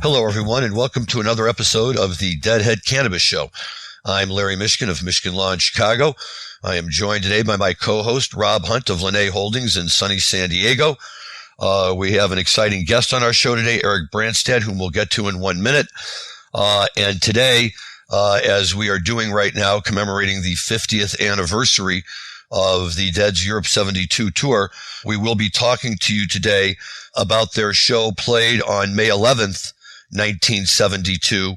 Hello, everyone, and welcome to another episode of the Deadhead Cannabis Show. I'm Larry Mishkin of Mishkin Law in Chicago. I am joined today by my co-host, Rob Hunt of Lene Holdings in sunny San Diego. We have an exciting guest on our show today, Eric Brandstad, whom we'll get to in 1 minute. And today, as we are doing right now, commemorating the 50th anniversary of the Dead's Europe 72 tour, we will be talking to you today about their show played on May 11th, 1972,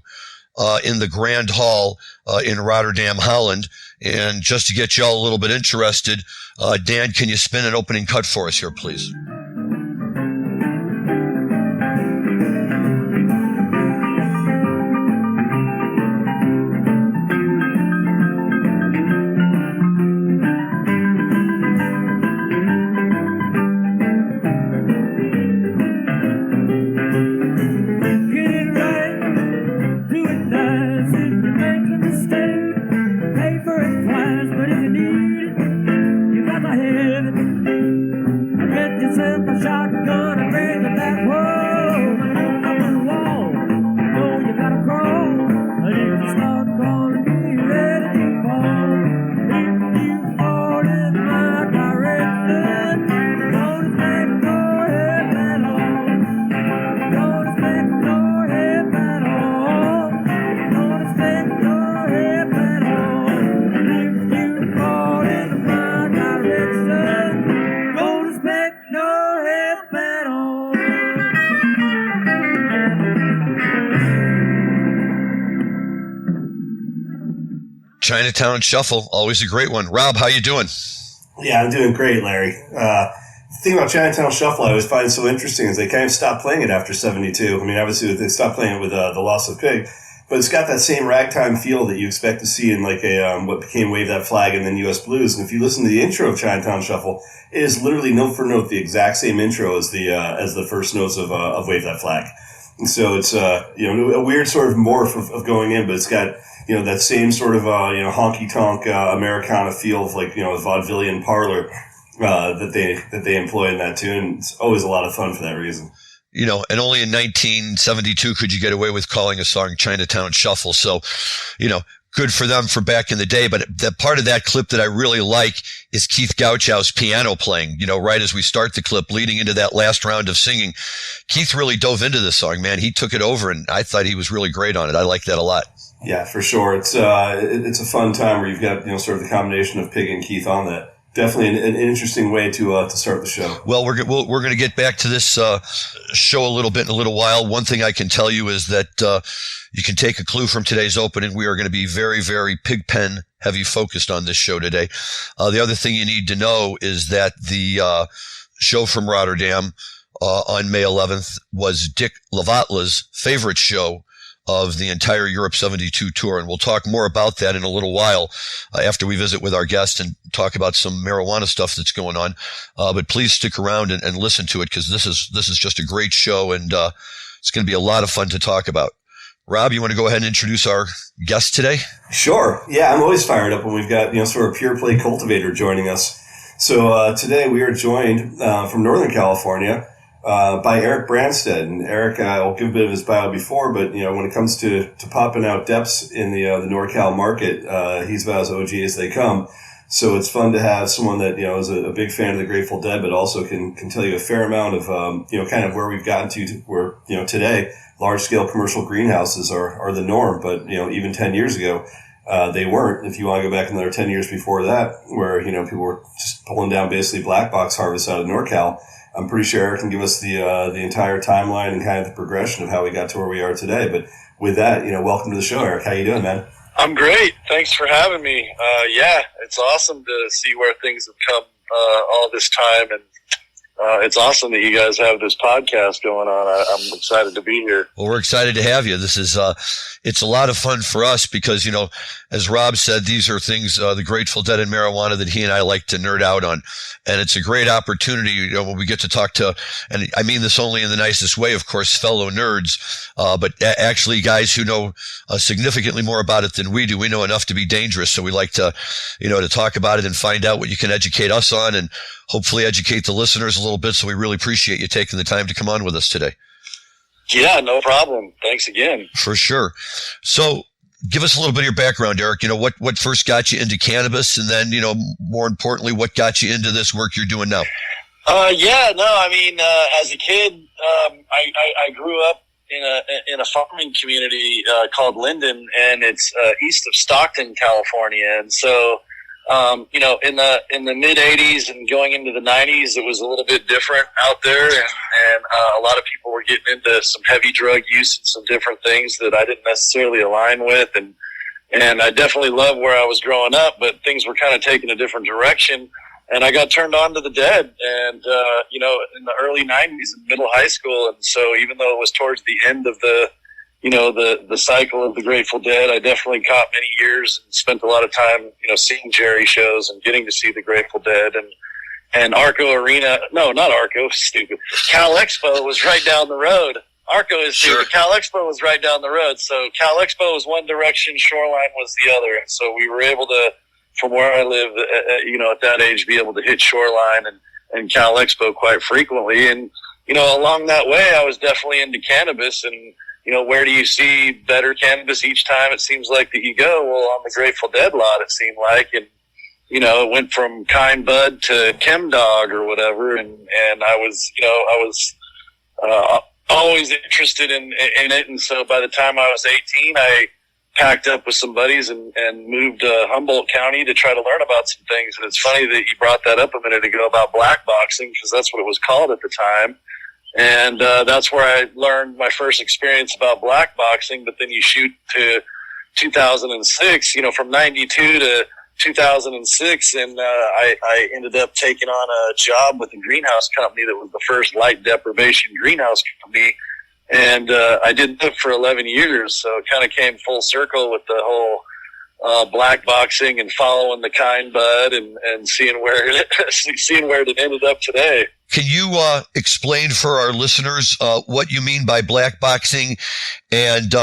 in the Grand Hall in Rotterdam, Holland. And just to get y'all a little bit interested, Dan, can you spin an opening cut for us here, please? Chinatown Shuffle, always a great one. Rob, how you doing? Yeah, I'm doing great, Larry. The thing about Chinatown Shuffle I always find so interesting is they kind of stopped playing it after 72. I mean, obviously they stopped playing it with the loss of Pig, but it's got that same ragtime feel that you expect to see in like a what became Wave That Flag and then U.S. Blues. And if you listen to the intro of Chinatown Shuffle, it is literally note for note the exact same intro as the first notes of Wave That Flag. And so it's a weird sort of morph of going in, but it's got that same sort of honky tonk Americana feel of like a vaudevillian parlor that they employ in that tune. It's always a lot of fun for that reason. And only in 1972 could you get away with calling a song Chinatown Shuffle. So, good for them for back in the day. But the part of that clip that I really like is Keith Gauchow's piano playing, right as we start the clip leading into that last round of singing. Keith really dove into this song, man. He took it over, and I thought he was really great on it. I like that a lot. Yeah, for sure. It's a fun time where you've got, sort of the combination of Pig and Keith on that. Definitely an interesting way to start the show. Well, we're going to get back to this show a little bit in a little while. One thing I can tell you is that you can take a clue from today's opening. We are going to be very, very Pigpen heavy focused on this show today. The other thing you need to know is that the show from Rotterdam on May 11th was Dick Lavatla's favorite show of the entire Europe 72 tour. And we'll talk more about that in a little while after we visit with our guest and talk about some marijuana stuff that's going on. But please stick around and listen to it, because this is just a great show, and it's going to be a lot of fun to talk about. Rob, you want to go ahead and introduce our guest today? Sure. Yeah, I'm always fired up when we've got, sort of pure play cultivator joining us. So today we are joined from Northern California by Eric Brandstad. And Eric, I'll give a bit of his bio before, but when it comes to popping out depths in the NorCal market, he's about as OG as they come. So it's fun to have someone that is a big fan of the Grateful Dead, but also can tell you a fair amount of kind of where we've gotten to where today large scale commercial greenhouses are the norm. But even 10 years ago, they weren't. If you want to go back another 10 years before that, where people were just pulling down basically black box harvests out of NorCal. I'm pretty sure Eric can give us the entire timeline and kind of the progression of how we got to where we are today. But with that, welcome to the show, Eric. How you doing, man? I'm great. Thanks for having me. Yeah, it's awesome to see where things have come all this time, and it's awesome that you guys have this podcast going on. I'm excited to be here. Well, we're excited to have you. This is it's a lot of fun for us because, as Rob said, these are things, the Grateful Dead and marijuana, that he and I like to nerd out on. And it's a great opportunity, when we get to talk to, and I mean this only in the nicest way, of course, fellow nerds, but actually guys who know significantly more about it than we do. We know enough to be dangerous. So we like to, to talk about it and find out what you can educate us on and hopefully educate the listeners a little bit. So we really appreciate you taking the time to come on with us today. Yeah, no problem. Thanks again. For sure. So give us a little bit of your background, Eric. What first got you into cannabis, and then, more importantly, what got you into this work you're doing now? As a kid, I grew up in a farming community called Linden, and it's east of Stockton, California. And so, in the mid '80s and going into the '90s, it was a little bit different out there, and a lot of people were getting into some heavy drug use and some different things that I didn't necessarily align with, and I definitely loved where I was growing up, but things were kind of taking a different direction. And I got turned on to the Dead, and, in the early 90s in middle high school. And so even though it was towards the end of the cycle of the Grateful Dead, I definitely caught many years and spent a lot of time, seeing Jerry shows and getting to see the Grateful Dead. And Arco Arena, no, not Arco, stupid. Cal Expo was right down the road. Arco is stupid. Cal Expo was right down the road. So Cal Expo was one direction, Shoreline was the other. And so we were able to, from where I live, at that age, be able to hit Shoreline and Cal Expo quite frequently. And, along that way, I was definitely into cannabis. And, where do you see better cannabis each time it seems like that you go? Well, on the Grateful Dead lot, it seemed like. And, it went from Kind Bud to Chem Dog or whatever. And I was always interested in it. And so by the time I was 18, I packed up with some buddies and moved to Humboldt County to try to learn about some things. And it's funny that you brought that up a minute ago about black boxing, because that's what it was called at the time. And that's where I learned my first experience about black boxing. But then you shoot to 2006, from 92 to 2006, and I ended up taking on a job with a greenhouse company that was the first light deprivation greenhouse company. And I did that for 11 years, so it kind of came full circle with the whole black boxing and following the Kind Bud and seeing where it ended up today. Can you explain for our listeners what you mean by black boxing and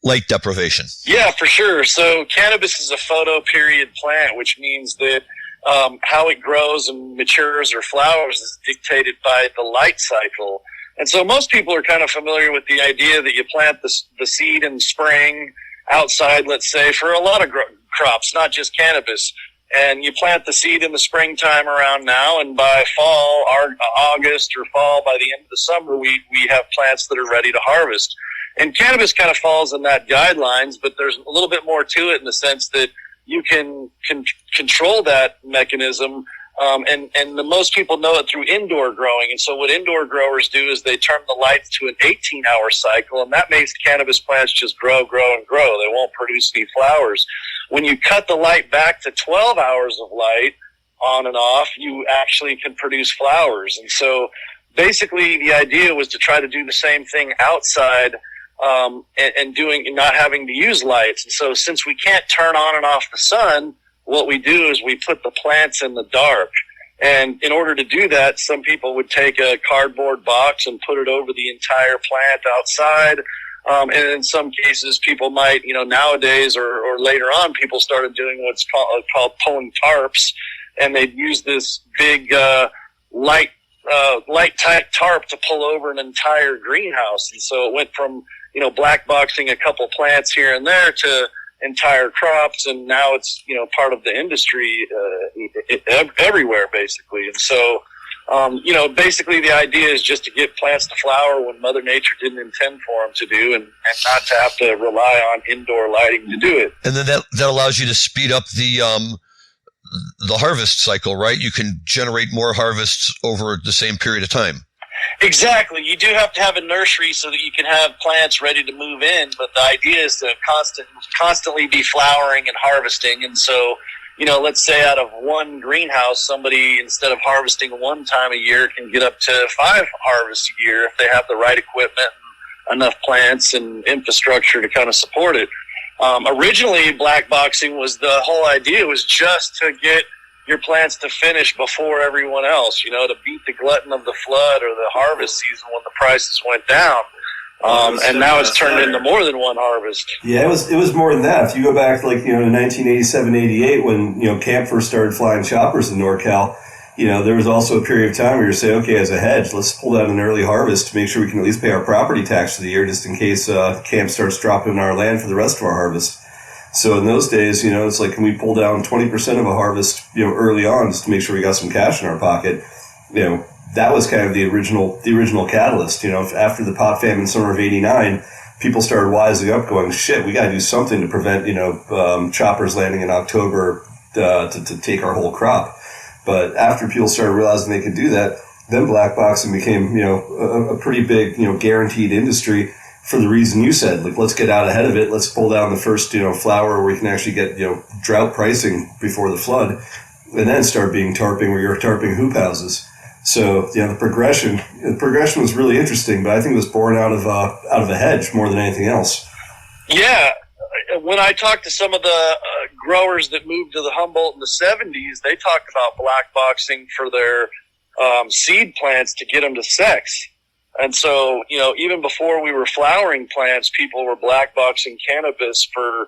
light deprivation? Yeah, for sure. So cannabis is a photoperiod plant, which means that how it grows and matures or flowers is dictated by the light cycle. And so most people are kind of familiar with the idea that you plant the seed in spring outside, let's say, for a lot of crops, not just cannabis. And you plant the seed in the springtime around now, and by fall, August or fall, by the end of the summer, we have plants that are ready to harvest. And cannabis kind of falls in that guidelines, but there's a little bit more to it in the sense that you can control that mechanism. And the most people know it through indoor growing. And so what indoor growers do is they turn the lights to an 18-hour cycle, and that makes cannabis plants just grow, and grow. They won't produce any flowers. When you cut the light back to 12 hours of light on and off, you actually can produce flowers. And so basically the idea was to try to do the same thing outside, and not having to use lights. And so since we can't turn on and off the sun, what we do is we put the plants in the dark. And in order to do that, some people would take a cardboard box and put it over the entire plant outside. And in some cases, people might, nowadays or later on, people started doing what's called pulling tarps. And they'd use this big light type tarp to pull over an entire greenhouse. And so it went from, black boxing a couple plants here and there to entire crops, and now it's part of the industry everywhere basically. And so basically the idea is just to get plants to flower when Mother Nature didn't intend for them to do, and not to have to rely on indoor lighting to do it. And then that allows you to speed up the harvest cycle, right? You can generate more harvests over the same period of time. Exactly. You do have to have a nursery so that you can have plants ready to move in, but the idea is to constantly be flowering and harvesting. And so, let's say out of one greenhouse, somebody, instead of harvesting one time a year, can get up to 5 harvests a year if they have the right equipment and enough plants and infrastructure to kind of support it. Originally, black boxing was the whole idea was just to get your plants to finish before everyone else, to beat the glutton of the flood or the harvest season when the prices went down. And now it's turned into more than one harvest. Yeah, it was more than that. If you go back, in 1987, 88, when, Camp first started flying choppers in NorCal, there was also a period of time where you say, okay, as a hedge, let's pull down an early harvest to make sure we can at least pay our property tax for the year, just in case camp starts dropping our land for the rest of our harvest. So in those days, it's like, can we pull down 20% of a harvest, early on, just to make sure we got some cash in our pocket? That was kind of the original catalyst. After the pot famine summer of '89, people started wising up, going, shit, we got to do something to prevent, choppers landing in October to take our whole crop. But after people started realizing they could do that, then black boxing became, a pretty big, guaranteed industry for the reason you said. Like, let's get out ahead of it. Let's pull down the first, flower where we can actually get, drought pricing before the flood, and then start being tarping where you're tarping hoop houses. So, the progression was really interesting, but I think it was born out of a hedge more than anything else. Yeah. When I talked to some of the growers that moved to the Humboldt in the 70s, they talked about black boxing for their seed plants to get them to sex. And so, even before we were flowering plants, people were black boxing cannabis for,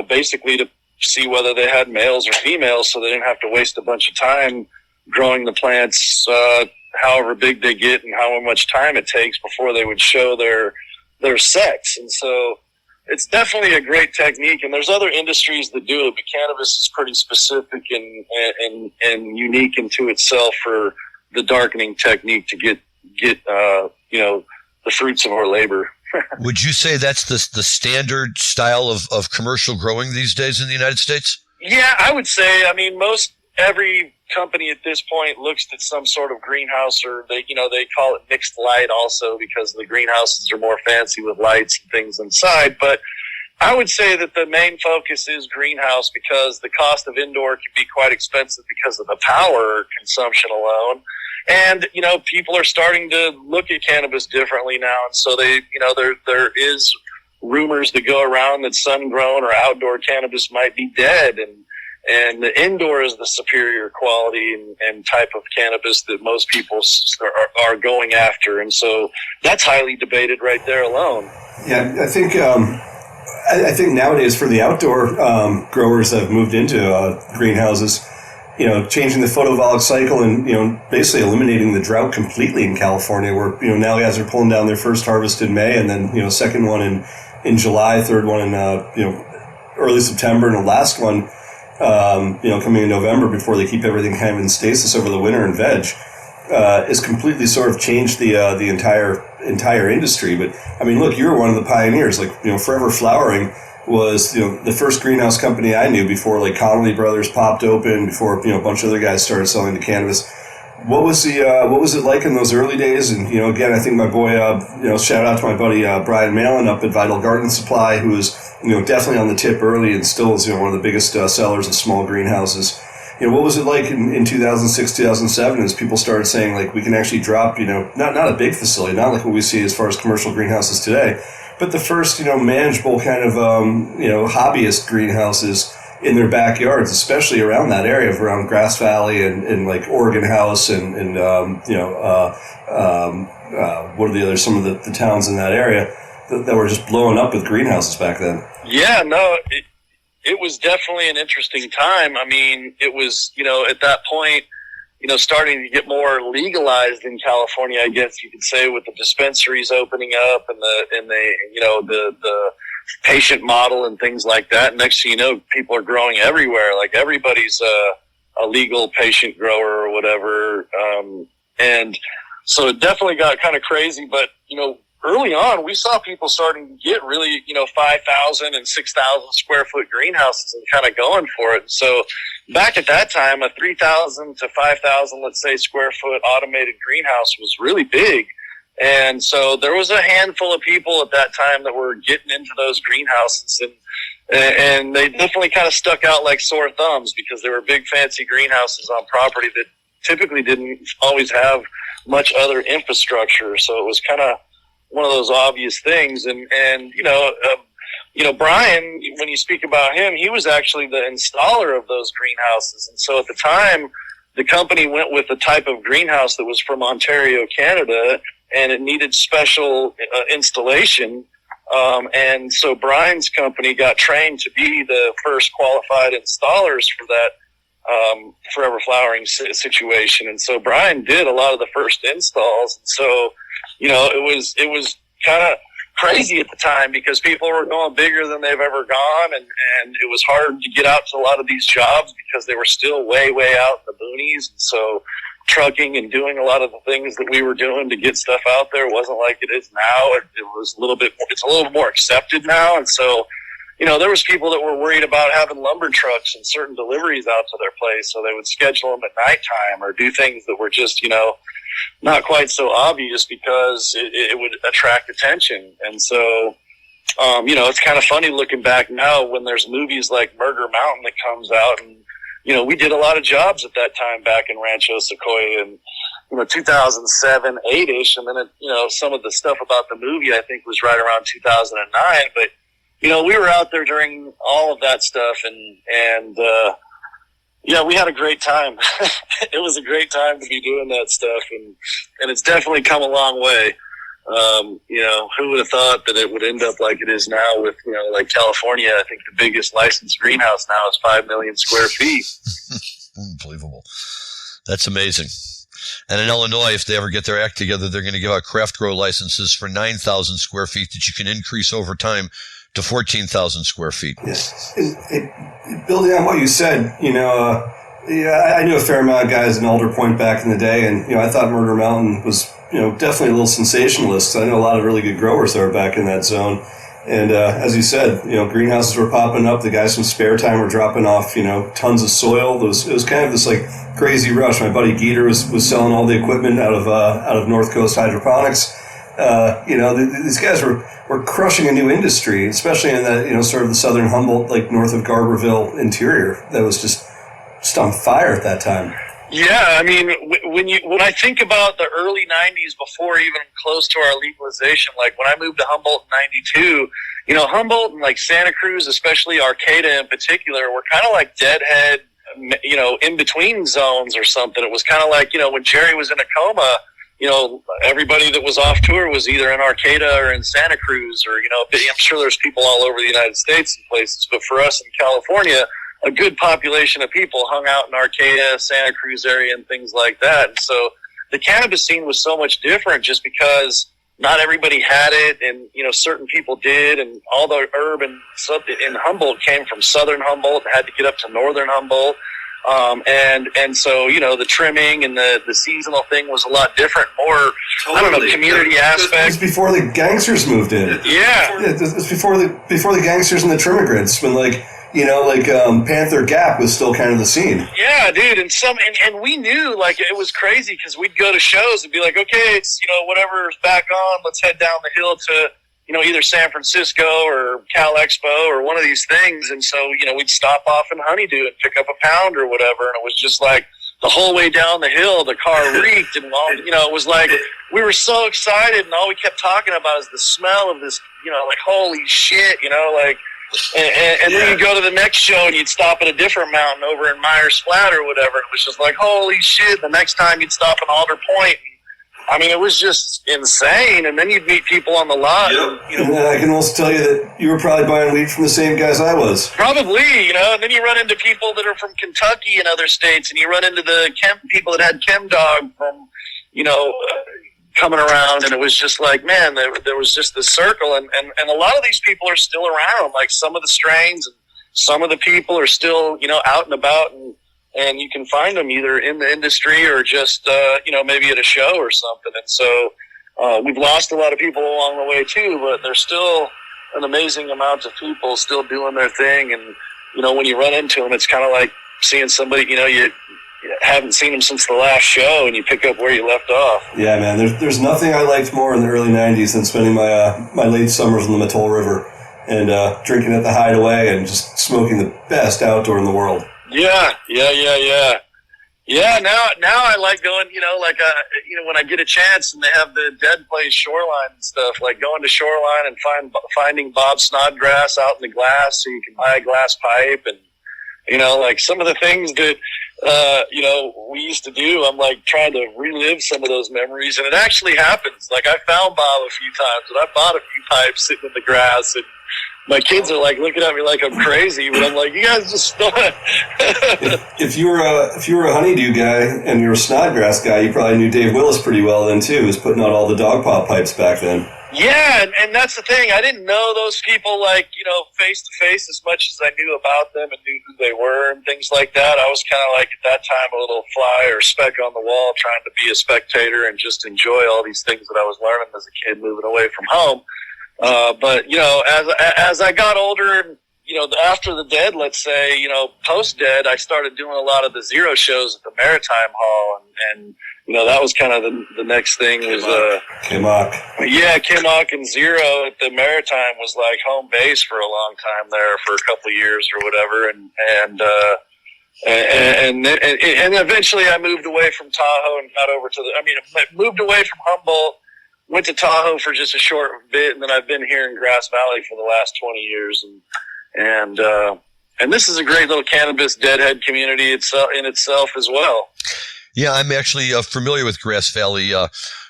basically to see whether they had males or females, so they didn't have to waste a bunch of time growing the plants, however big they get and how much time it takes before they would show their sex. And so it's definitely a great technique, and there's other industries that do it, but cannabis is pretty specific and unique into itself for the darkening technique to get the fruits of our labor. Would you say that's the standard style of commercial growing these days in the United States? Yeah, I would say. I mean, every company at this point looks at some sort of greenhouse, or they call it mixed light also, because the greenhouses are more fancy with lights and things inside. But I would say that the main focus is greenhouse, because the cost of indoor can be quite expensive because of the power consumption alone. And, people are starting to look at cannabis differently now. And so there is rumors that go around that sun-grown or outdoor cannabis might be dead. And the indoor is the superior quality and type of cannabis that most people are going after. And so that's highly debated right there alone. Yeah, I think nowadays for the outdoor growers that have moved into greenhouses, changing the photovoltaic cycle and, basically eliminating the drought completely in California, where, now guys are pulling down their first harvest in May, and then, second one in July, third one in, early September, and the last one, coming in November, before they keep everything kind of in stasis over the winter and veg, has completely sort of changed the entire industry. But I mean, look, you were one of the pioneers. Like, Forever Flowering was, the first greenhouse company I knew before, like, Connolly Brothers popped open, before, a bunch of other guys started selling the cannabis. What was it like in those early days? And, again, I think my boy, shout out to my buddy, Brian Malin up at Vital Garden Supply, who was, definitely on the tip early and still is, one of the biggest sellers of small greenhouses. What was it like in 2006, 2007 as people started saying, like, we can actually drop, not a big facility, not like what we see as far as commercial greenhouses today, but the first, manageable kind of, hobbyist greenhouses in their backyards, especially around that area, around Grass Valley and like Oregon House and what are the other, some of the towns in that area that were just blowing up with greenhouses back then. Yeah, no, it was definitely an interesting time. I mean, it was, at that point, starting to get more legalized in California, I guess you could say, with the dispensaries opening up and the patient model and things like that. Next thing you know, people are growing everywhere. Like, everybody's a legal patient grower or whatever. And so it definitely got kind of crazy. But, early on, we saw people starting to get really, 5,000 and 6,000 square foot greenhouses and kind of going for it. So back at that time, a 3,000 to 5,000, let's say, square foot automated greenhouse was really big. And so there was a handful of people at that time that were getting into those greenhouses, and they definitely kind of stuck out like sore thumbs, because they were big fancy greenhouses on property that typically didn't always have much other infrastructure. So it was kind of one of those obvious things. And Brian, when you speak about him, he was actually the installer of those greenhouses. And so at the time, the company went with a type of greenhouse that was from Ontario, Canada, and it needed special installation. And so Brian's company got trained to be the first qualified installers for Forever Flowering situation. And so Brian did a lot of the first installs. And so, it was kind of crazy at the time because people were going bigger than they've ever gone. And it was hard to get out to a lot of these jobs because they were still way, way out in the boonies. And so trucking and doing a lot of the things that we were doing to get stuff out there wasn't like it is now. It was it's a little more accepted now. And so, there was people that were worried about having lumber trucks and certain deliveries out to their place. So they would schedule them at nighttime or do things that were just, not quite so obvious because it would attract attention. And so, it's kind of funny looking back now when there's movies like Murder Mountain that comes out. And, we did a lot of jobs at that time back in Rancho Sequoia in, 2007, 8-ish. And then, some of the stuff about the movie I think was right around 2009. But, we were out there during all of that stuff and we had a great time. It was a great time to be doing that stuff. And it's definitely come a long way. Who would have thought that it would end up like it is now with, like California, I think the biggest licensed greenhouse now is 5 million square feet. Unbelievable. That's amazing. And in Illinois, if they ever get their act together, they're going to give out craft grow licenses for 9,000 square feet that you can increase over time to 14,000 square feet. Yes. Building on what you said, I knew a fair amount of guys in Alder Point back in the day, and, I thought Murder Mountain was, definitely a little sensationalist. I know a lot of really good growers there back in that zone. And as you said, greenhouses were popping up. The guys from Spare Time were dropping off, tons of soil. It was kind of this like crazy rush. My buddy Geeter was selling all the equipment out of North Coast Hydroponics. These guys were crushing a new industry, especially in that, sort of the southern Humboldt, like north of Garberville interior, that was just on fire at that time. Yeah, I mean, when I think about the early 90s, before even close to our legalization, like when I moved to Humboldt in 92, Humboldt and like Santa Cruz, especially Arcata in particular, were kind of like deadhead, in between zones or something. It was kind of like, when Jerry was in a coma, everybody that was off tour was either in Arcata or in Santa Cruz or, I'm sure there's people all over the United States and places, but for us in California, a good population of people hung out in Arcata, Santa Cruz area and things like that. And so the cannabis scene was so much different just because not everybody had it and, certain people did, and all the herb in Humboldt came from southern Humboldt and had to get up to northern Humboldt. And so, the trimming and the seasonal thing was a lot different, more, totally. I don't know, community aspect. It was before the gangsters moved in. Yeah. It was before the gangsters and the trimmigrants, when Panther Gap was still kind of the scene. Yeah, dude. And we knew, like, it was crazy because we'd go to shows and be like, okay, it's, whatever's back on, let's head down the hill to, either San Francisco or Cal Expo or one of these things. And so, we'd stop off in Honeydew and pick up a pound or whatever. And it was just like the whole way down the hill, the car reeked. And, it was like we were so excited. And all we kept talking about is the smell of this, like, holy shit, and then you'd go to the next show and you'd stop at a different mountain over in Myers Flat or whatever. It was just like, holy shit. The next time you'd stop in Alder Point. I mean, it was just insane. And then you'd meet people on the lot. Yep. And I can also tell you that you were probably buying weed from the same guys I was. Probably, and then you run into people that are from Kentucky and other states, and you run into the people that had Chem Dog from, coming around, and it was just like, man, there was just this circle, and a lot of these people are still around. Like some of the strains and some of the people are still, out and about, and you can find them either in the industry or just, maybe at a show or something. And so we've lost a lot of people along the way too, but there's still an amazing amount of people still doing their thing. And, when you run into them, it's kind of like seeing somebody, you haven't seen them since the last show, and you pick up where you left off. Yeah, man. There's nothing I liked more in the early 90s than spending my late summers on the Mattole River and drinking at the Hideaway and just smoking the best outdoor in the world. Yeah. Yeah, now I like going, when I get a chance and they have the Dead Place Shoreline and stuff, like going to Shoreline and finding Bob Snodgrass out in the glass so you can buy a glass pipe and, like some of the things that, we used to do, I'm like trying to relive some of those memories, and it actually happens. Like I found Bob a few times, and I bought a few pipes sitting in the grass, and my kids are like looking at me like I'm crazy, but I'm like, you guys just stop. if you were a honeydew guy and you're a Snodgrass guy, you probably knew Dave Willis pretty well then too. He was putting out all the dog paw pipes back then. Yeah, and that's the thing. I didn't know those people face to face as much as I knew about them and knew who they were and things like that. I was kind of like at that time a little fly or speck on the wall, trying to be a spectator and just enjoy all these things that I was learning as a kid moving away from home. But as I got older and after the Dead, let's say, post Dead, I started doing a lot of the Zero shows at the Maritime Hall, and that was kind of the next thing was Kimmock. Yeah, Kimmock and Zero at the Maritime was like home base for a long time there for a couple of years or whatever, and eventually I moved away from Tahoe and got over to I moved away from Humboldt, went to Tahoe for just a short bit, and then I've been here in Grass Valley for the last 20 years, and this is a great little cannabis deadhead community in itself as well. Yeah, I'm actually familiar with Grass Valley.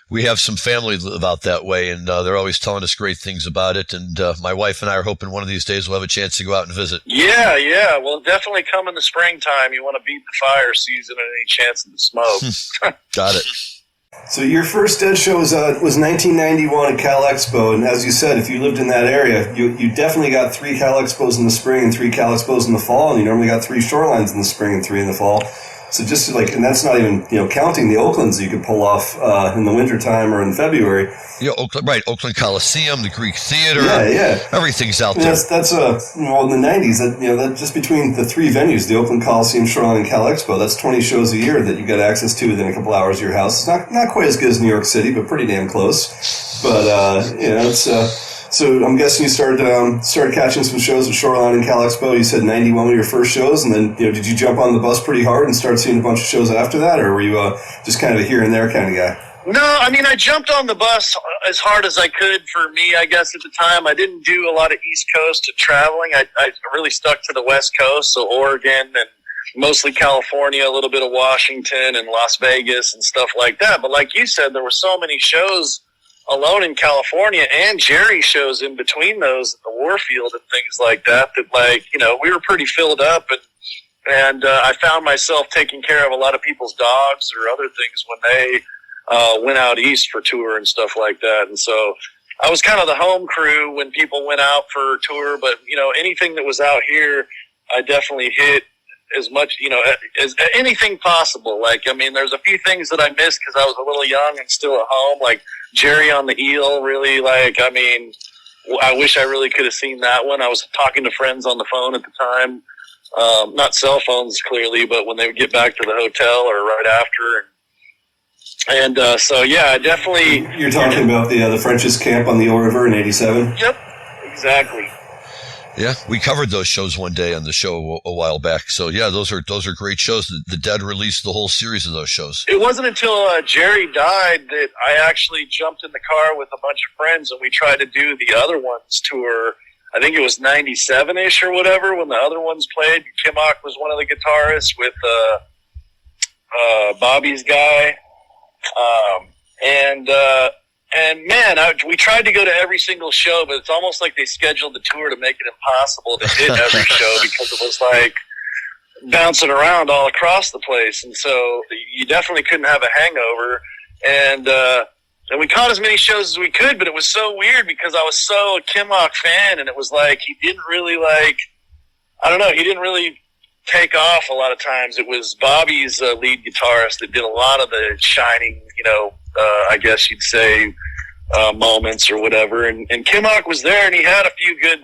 We have some family live out that way, and they're always telling us great things about it. And my wife and I are hoping one of these days we'll have a chance to go out and visit. Yeah. Well, definitely come in the springtime. You want to beat the fire season and any chance of the smoke. Got it. So your first Dead show was 1991 at Cal Expo, and as you said, if you lived in that area, you definitely got 3 Cal Expos in the spring and 3 Cal Expos in the fall, and you normally got 3 Shorelines in the spring and 3 in the fall. So just and that's not even counting the Oaklands you could pull off in the wintertime or in February. Yeah, Oakland Coliseum, the Greek Theater. Yeah. Everything's out there. That's in the 90s. That just between the 3 venues, the Oakland Coliseum, Shoreline, and Cal Expo, that's 20 shows a year that you get access to within a couple hours of your house. It's not quite as good as New York City, but pretty damn close. But it's. So I'm guessing you started catching some shows at Shoreline and Cal Expo. You said 91 were your first shows, and then did you jump on the bus pretty hard and start seeing a bunch of shows after that, or were you just kind of a here and there kind of guy? No, I jumped on the bus as hard as I could for me, I guess, at the time. I didn't do a lot of East Coast traveling. I really stuck to the West Coast, so Oregon and mostly California, a little bit of Washington and Las Vegas and stuff like that. But like you said, there were so many shows alone in California and Jerry shows in between those at the Warfield and things like that we were pretty filled up, and I found myself taking care of a lot of people's dogs or other things when they went out east for tour and stuff like that. And so I was kind of the home crew when people went out for tour, but anything that was out here, I definitely hit as much, as anything possible. There's a few things that I missed because I was a little young and still at home, like Jerry on the Eel, really, I wish I really could have seen that one. I was talking to friends on the phone at the time, not cell phones clearly, but when they would get back to the hotel or right after. So yeah, I definitely. You're talking about the French's Camp on the Eel River in '87. Yep, exactly. Yeah, we covered those shows one day on the show a while back. So yeah, those are great shows. The Dead released the whole series of those shows. It wasn't until Jerry died that I actually jumped in the car with a bunch of friends and we tried to do the Other Ones tour. I think it was 97-ish or whatever when the Other Ones played. Kimmock was one of the guitarists with Bobby's guy. And man, we tried to go to every single show, but it's almost like they scheduled the tour to make it impossible to hit every show because it was like bouncing around all across the place. And so you definitely couldn't have a hangover. And we caught as many shows as we could, but it was so weird because I was so a Kimmock fan, and it was like he didn't really he didn't really take off a lot of times. It was Bobby's lead guitarist that did a lot of the shining, I guess you'd say, moments or whatever. And Kimmock was there, and he had a few good,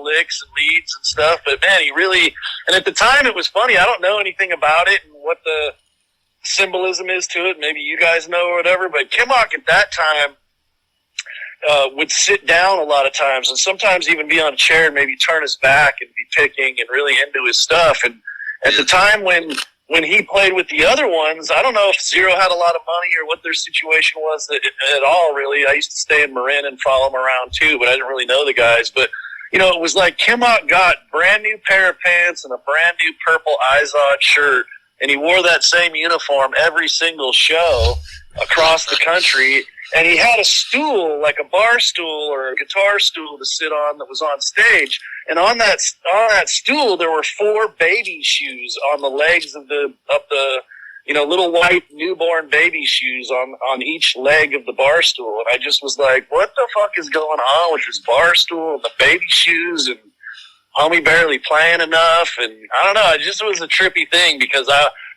licks and leads and stuff. But man, and at the time it was funny. I don't know anything about it and what the symbolism is to it. Maybe you guys know or whatever. But Kimmock at that time would sit down a lot of times and sometimes even be on a chair and maybe turn his back and be picking and really into his stuff. And at the time when he played with the Other Ones, I don't know if Zero had a lot of money or what their situation was at all, really. I used to stay in Marin and follow them around too, but I didn't really know the guys. But, it was like Kimmock got brand new pair of pants and a brand new purple Izod shirt and he wore that same uniform every single show across the country. And he had a stool, like a bar stool or a guitar stool to sit on that was on stage. And on that stool, there were 4 baby shoes on the legs of the little white newborn baby shoes on each leg of the bar stool. And I just was like, what the fuck is going on with this bar stool and the baby shoes, and homie barely playing enough? And I don't know, it just was a trippy thing, because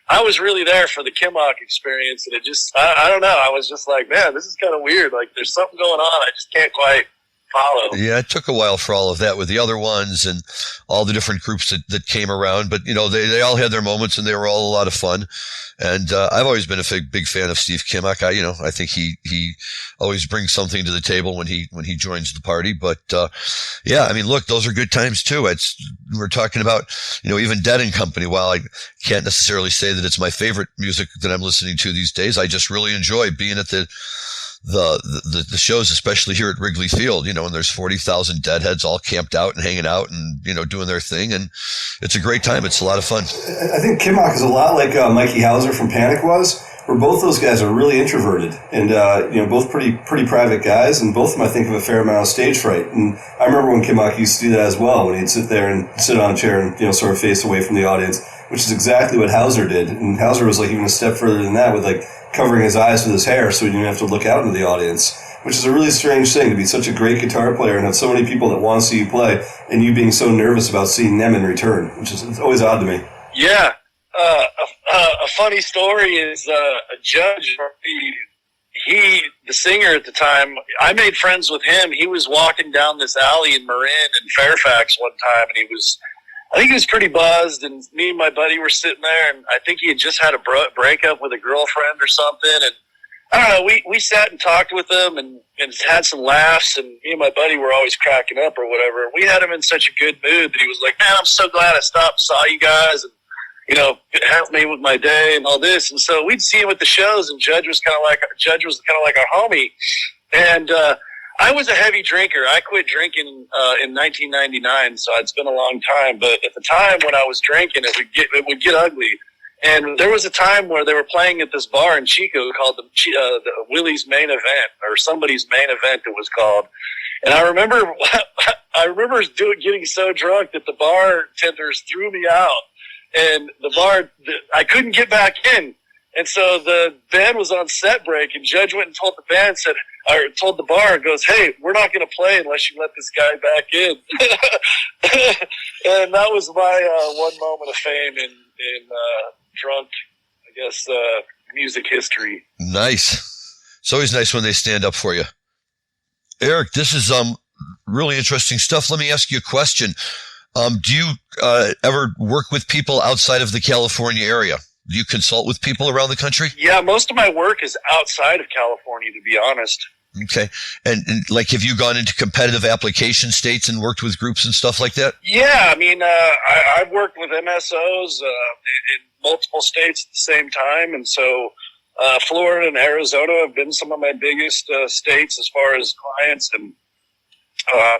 I was really there for the Kimmock experience, and it just, I don't know, I was just like, man, this is kind of weird. Like, there's something going on I just can't quite follow. Yeah, it took a while for all of that with the other ones and all the different groups that came around. But, they all had their moments, and they were all a lot of fun. And I've always been a big fan of Steve Kimmock. I think he always brings something to the table when he joins the party. But yeah, I mean, look, those are good times too. We're talking about, even Dead and Company. While I can't necessarily say that it's my favorite music that I'm listening to these days, I just really enjoy being at the shows, especially here at Wrigley Field, and there's 40,000 deadheads all camped out and hanging out and, doing their thing. And it's a great time. It's a lot of fun. I think Kimmock is a lot like Mikey Hauser from Panic was, where both those guys are really introverted and, both pretty private guys. And both of them, I think, have a fair amount of stage fright. And I remember when Kimmock used to do that as well, when he'd sit there and sit on a chair and, sort of face away from the audience, which is exactly what Hauser did. And Hauser was like even a step further than that, with like covering his eyes with his hair so he didn't have to look out into the audience, which is a really strange thing, to be such a great guitar player and have so many people that want to see you play, and you being so nervous about seeing them in return, which is, it's always odd to me. Yeah. A funny story is a Judge, the singer at the time, I made friends with him. He was walking down this alley in Marin in Fairfax one time, and I think he was pretty buzzed, and me and my buddy were sitting there, and I think he had just had a breakup with a girlfriend or something, and I don't know, we sat and talked with him and had some laughs, and me and my buddy were always cracking up or whatever. We had him in such a good mood that he was like, man, I'm so glad I stopped and saw you guys, and, it helped me with my day and all this. And so we'd see him at the shows, and Judge was kind of like our homie. And I was a heavy drinker. I quit drinking in 1999, so it's been a long time. But at the time when I was drinking, it would get ugly. And there was a time where they were playing at this bar in Chico called the Willie's Main Event, or somebody's main event it was called. And I remember getting so drunk that the bartenders threw me out, and I couldn't get back in. And so the band was on set break, and Judge went and told the band, told the bar, goes, hey, we're not going to play unless you let this guy back in. And that was my one moment of fame in drunk, I guess, music history. Nice. It's always nice when they stand up for you. Eric, this is really interesting stuff. Let me ask you a question. Do you ever work with people outside of the California area? Do you consult with people around the country? Yeah, most of my work is outside of California, to be honest. Okay. And like, have you gone into competitive application states and worked with groups and stuff like that? Yeah, I mean, I've worked with MSOs in multiple states at the same time. And so Florida and Arizona have been some of my biggest states as far as clients. And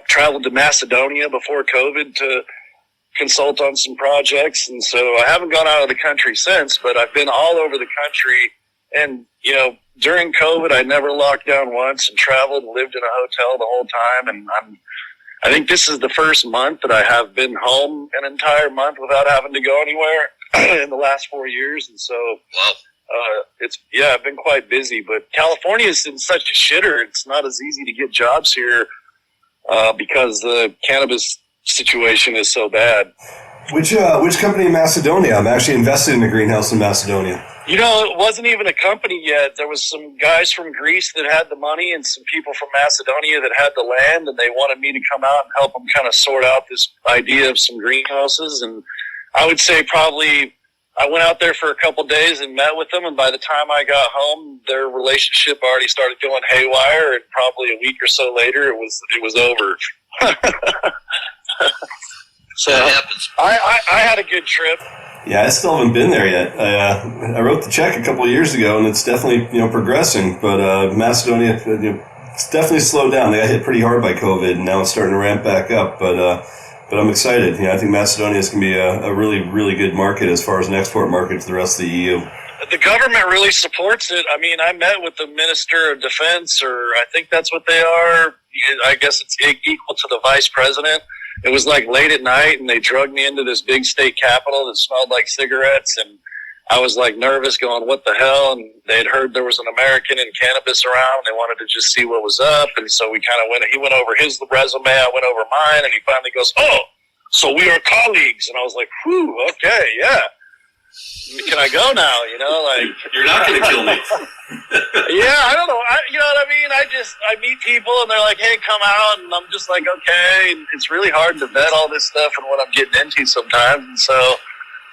traveled to Macedonia before COVID to consult on some projects. And so I haven't gone out of the country since, but I've been all over the country. And, during COVID, I never locked down once and traveled and lived in a hotel the whole time. And I think this is the first month that I have been home an entire month without having to go anywhere in the last 4 years. And so, I've been quite busy, but California is in such a shitter. It's not as easy to get jobs here because the cannabis situation is so bad. Which company in Macedonia? I'm actually invested in a greenhouse in Macedonia. It wasn't even a company yet. There was some guys from Greece that had the money and some people from Macedonia that had the land, and they wanted me to come out and help them kind of sort out this idea of some greenhouses. And I would say probably I went out there for a couple days and met with them, and by the time I got home, their relationship already started going haywire, and probably a week or so later, it was over. So I had a good trip. Yeah, I still haven't been there yet. I wrote the check a couple of years ago, and it's definitely progressing. But Macedonia, it's definitely slowed down. They got hit pretty hard by COVID, and now it's starting to ramp back up. But But I'm excited. I think Macedonia is going to be a really, really good market as far as an export market to the rest of the EU. The government really supports it. I mean, I met with the Minister of Defense, or I think that's what they are. I guess it's equal to the Vice President. It was like late at night, and they drugged me into this big state capitol that smelled like cigarettes, and I was like nervous going, what the hell? And they'd heard there was an American in cannabis around. They wanted to just see what was up. And so we kind of he went over his resume. I went over mine, and he finally goes, oh, so we are colleagues. And I was like, whew, okay, yeah. Can I go now? You're not going to kill me. Yeah, I don't know. You know what I mean? I meet people, and they're like, hey, come out. And I'm just like, okay. And it's really hard to vet all this stuff and what I'm getting into sometimes. And so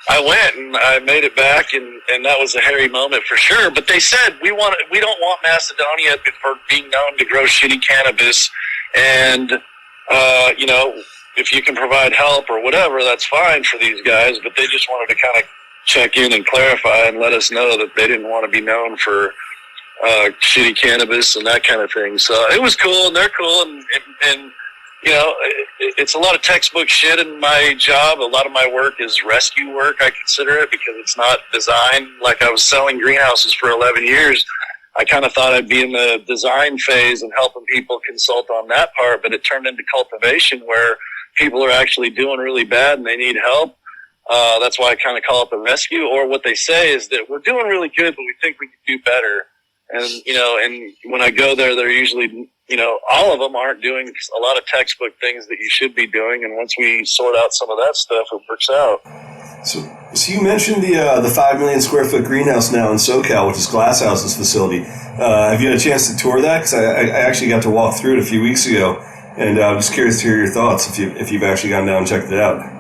I went, and I made it back, and that was a hairy moment for sure. But they said, we don't want Macedonia for being known to grow shitty cannabis. And, if you can provide help or whatever, that's fine for these guys. But they just wanted to kind of check in and clarify and let us know that they didn't want to be known for shitty cannabis and that kind of thing. So it was cool, and they're cool, and it's a lot of textbook shit in my job. A lot of my work is rescue work, I consider it, because it's not design. Like, I was selling greenhouses for 11 years. I kind of thought I'd be in the design phase and helping people consult on that part, but it turned into cultivation where people are actually doing really bad and they need help. That's why I kind of call it the rescue. Or what they say is that we're doing really good, but we think we can do better. And, and when I go there, they're usually, all of them aren't doing a lot of textbook things that you should be doing. And once we sort out some of that stuff, it works out. So you mentioned the 5 million square foot greenhouse now in SoCal, which is Glasshouse's facility. Have you had a chance to tour that? Because I actually got to walk through it a few weeks ago. And I'm just curious to hear your thoughts if you've actually gone down and checked it out.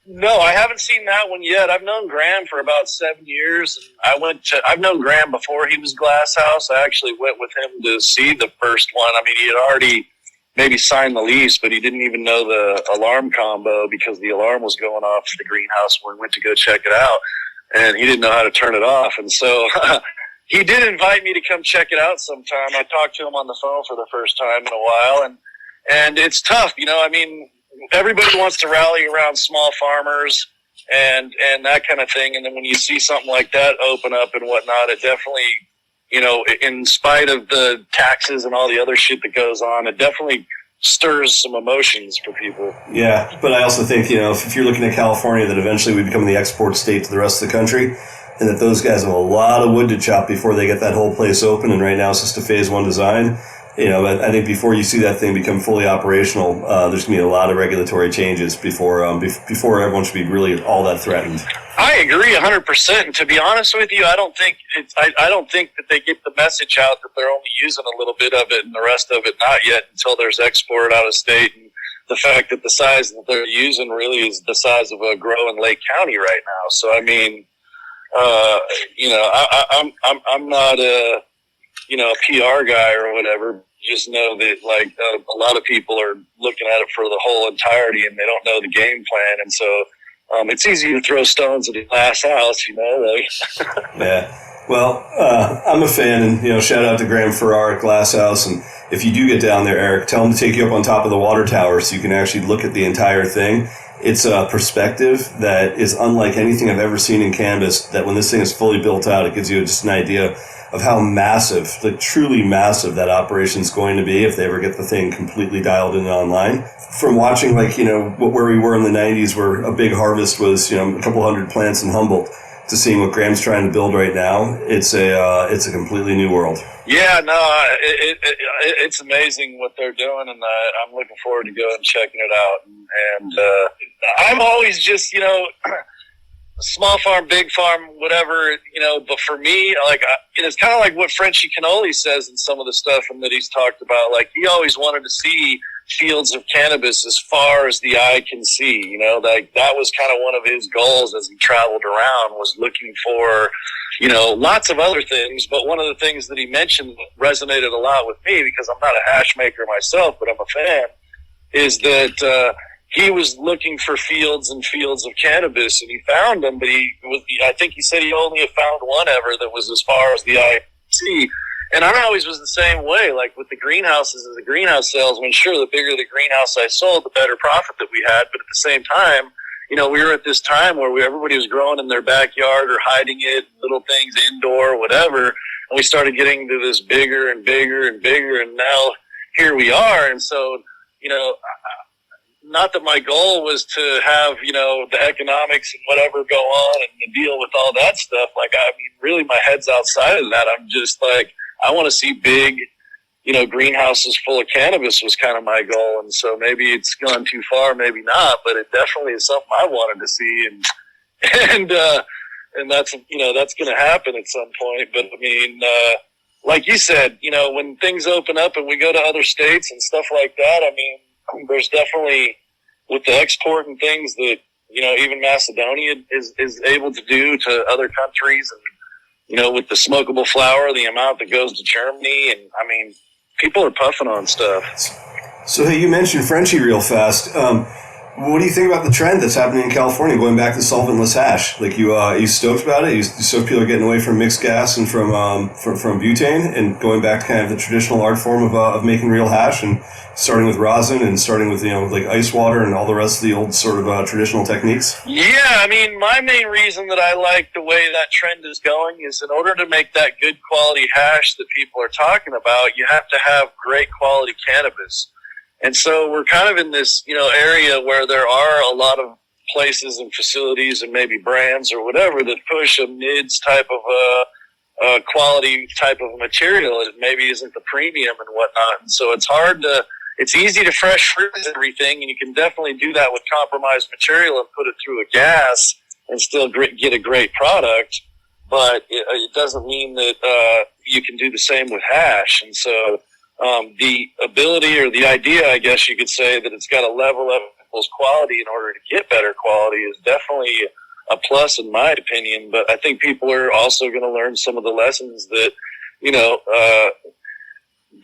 No, I haven't seen that one yet. I've known Graham for about 7 years, and I've known Graham before he was Glasshouse. I actually went with him to see the first one. I mean, he had already maybe signed the lease, but he didn't even know the alarm combo because the alarm was going off the greenhouse when we went to go check it out, and he didn't know how to turn it off. And so he did invite me to come check it out sometime. I talked to him on the phone for the first time in a while, and it's tough, I mean, everybody wants to rally around small farmers and that kind of thing. And then when you see something like that open up and whatnot, it definitely, in spite of the taxes and all the other shit that goes on, it definitely stirs some emotions for people. Yeah, but I also think, if you're looking at California, that eventually we become the export state to the rest of the country, and that those guys have a lot of wood to chop before they get that whole place open. And right now it's just a phase one design. I think before you see that thing become fully operational, there's going to be a lot of regulatory changes before everyone should be really all that threatened. I agree 100%. And to be honest with you, I don't think that they get the message out that they're only using a little bit of it and the rest of it not yet until there's export out of state. And the fact that the size that they're using really is the size of a grow in Lake County right now. So I mean, I'm not a PR guy or whatever. Just know that a lot of people are looking at it for the whole entirety and they don't know the game plan. And so it's easy to throw stones at a glass house, Yeah. Well, I'm a fan, and, shout out to Graham Farrar at Glass House. And if you do get down there, Eric, tell him to take you up on top of the water tower so you can actually look at the entire thing. It's a perspective that is unlike anything I've ever seen in cannabis, that when this thing is fully built out, it gives you just an idea of how massive, truly massive that operation is going to be if they ever get the thing completely dialed in online. From watching, where we were in the 90s, where a big harvest was, a couple hundred plants in Humboldt, to seeing what Graham's trying to build right now, it's a completely new world. Yeah, no, it's amazing what they're doing, and I'm looking forward to going and checking it out. And I'm always just, small farm, big farm, whatever, but for me, it's kind of like what Frenchy Cannoli says in some of the stuff and that he's talked about. Like, he always wanted to see fields of cannabis as far as the eye can see, that was kind of one of his goals as he traveled around, was looking for, lots of other things. But one of the things that he mentioned that resonated a lot with me, because I'm not a hash maker myself, but I'm a fan, is that, he was looking for fields and fields of cannabis, and he found them, but I think he said he only had found one ever that was as far as the eye could see. And I always was the same way. Like with the greenhouses, as a greenhouse salesman, sure, the bigger the greenhouse I sold, the better profit that we had. But at the same time, we were at this time where everybody was growing in their backyard or hiding it, little things indoor, whatever. And we started getting to this bigger and bigger and bigger. And now here we are. And so, not that my goal was to have, the economics and whatever go on and deal with all that stuff. Like, really my head's outside of that. I'm just like, I want to see big, greenhouses full of cannabis was kind of my goal. And so maybe it's gone too far, maybe not, but it definitely is something I wanted to see. And that's, that's going to happen at some point. But like you said, when things open up and we go to other states and stuff like that, there's definitely, with the export and things that, even Macedonia is able to do to other countries, and, with the smokable flower, the amount that goes to Germany, and people are puffing on stuff. So, hey, you mentioned Frenchie real fast. What do you think about the trend that's happening in California, going back to solventless hash? Like, you stoked about it? You stoked people are getting away from mixed gas and from butane and going back to kind of the traditional art form of making real hash, and starting with rosin and starting with, like ice water and all the rest of the old sort of traditional techniques? Yeah, my main reason that I like the way that trend is going is, in order to make that good quality hash that people are talking about, you have to have great quality cannabis. And so we're kind of in this, area where there are a lot of places and facilities and maybe brands or whatever that push a mids type of quality type of material. It maybe isn't the premium and whatnot. And so it's easy to fresh freeze everything, and you can definitely do that with compromised material and put it through a gas and still get a great product. But it doesn't mean that you can do the same with hash. And so the ability, or the idea, I guess you could say, that it's got a level of people's quality in order to get better quality is definitely a plus in my opinion. But I think people are also going to learn some of the lessons that,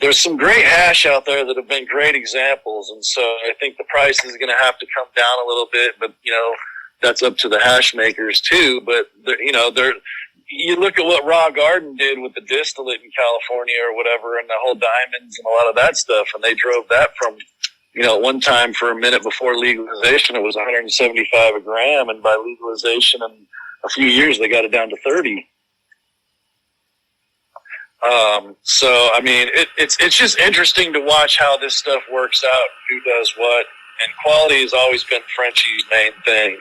there's some great hash out there that have been great examples. And so I think the price is going to have to come down a little bit, but, that's up to the hash makers too. But, you look at what Raw Garden did with the distillate in California or whatever, and the whole diamonds and a lot of that stuff. And they drove that from, one time for a minute before legalization, it was 175 a gram. And by legalization in a few years, they got it down to 30. It's just interesting to watch how this stuff works out, who does what. And quality has always been Frenchie's main thing.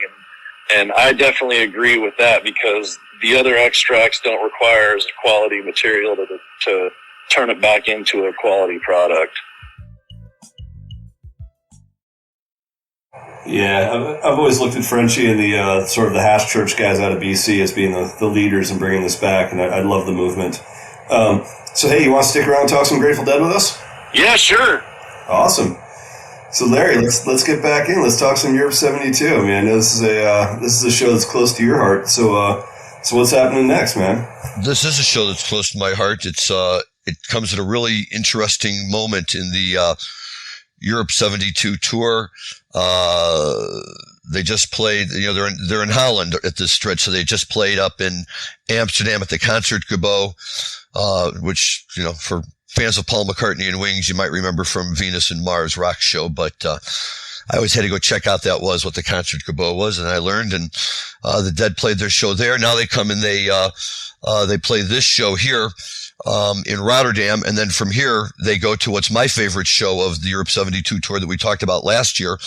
And I definitely agree with that, because the other extracts don't require as quality material to turn it back into a quality product. Yeah, I've always looked at Frenchie and the sort of the hash church guys out of BC as being the leaders in bringing this back, and I love the movement. So, hey, you want to stick around and talk some Grateful Dead with us? Yeah, sure. Awesome. So, Larry, let's get back in. Let's talk some Europe 72. I know this is a show that's close to your heart. So what's happening next, man? This is a show that's close to my heart. It comes at a really interesting moment in the Europe 72 tour. They just played, they're in Holland at this stretch, so they just played up in Amsterdam at the Concertgebouw, which, for fans of Paul McCartney and Wings, you might remember from Venus and Mars rock show, but I always had to go check out what the Concertgebouw was, and I learned, and the Dead played their show there. Now they come and they play this show here in Rotterdam, and then from here they go to what's my favorite show of the Europe 72 tour that we talked about last year,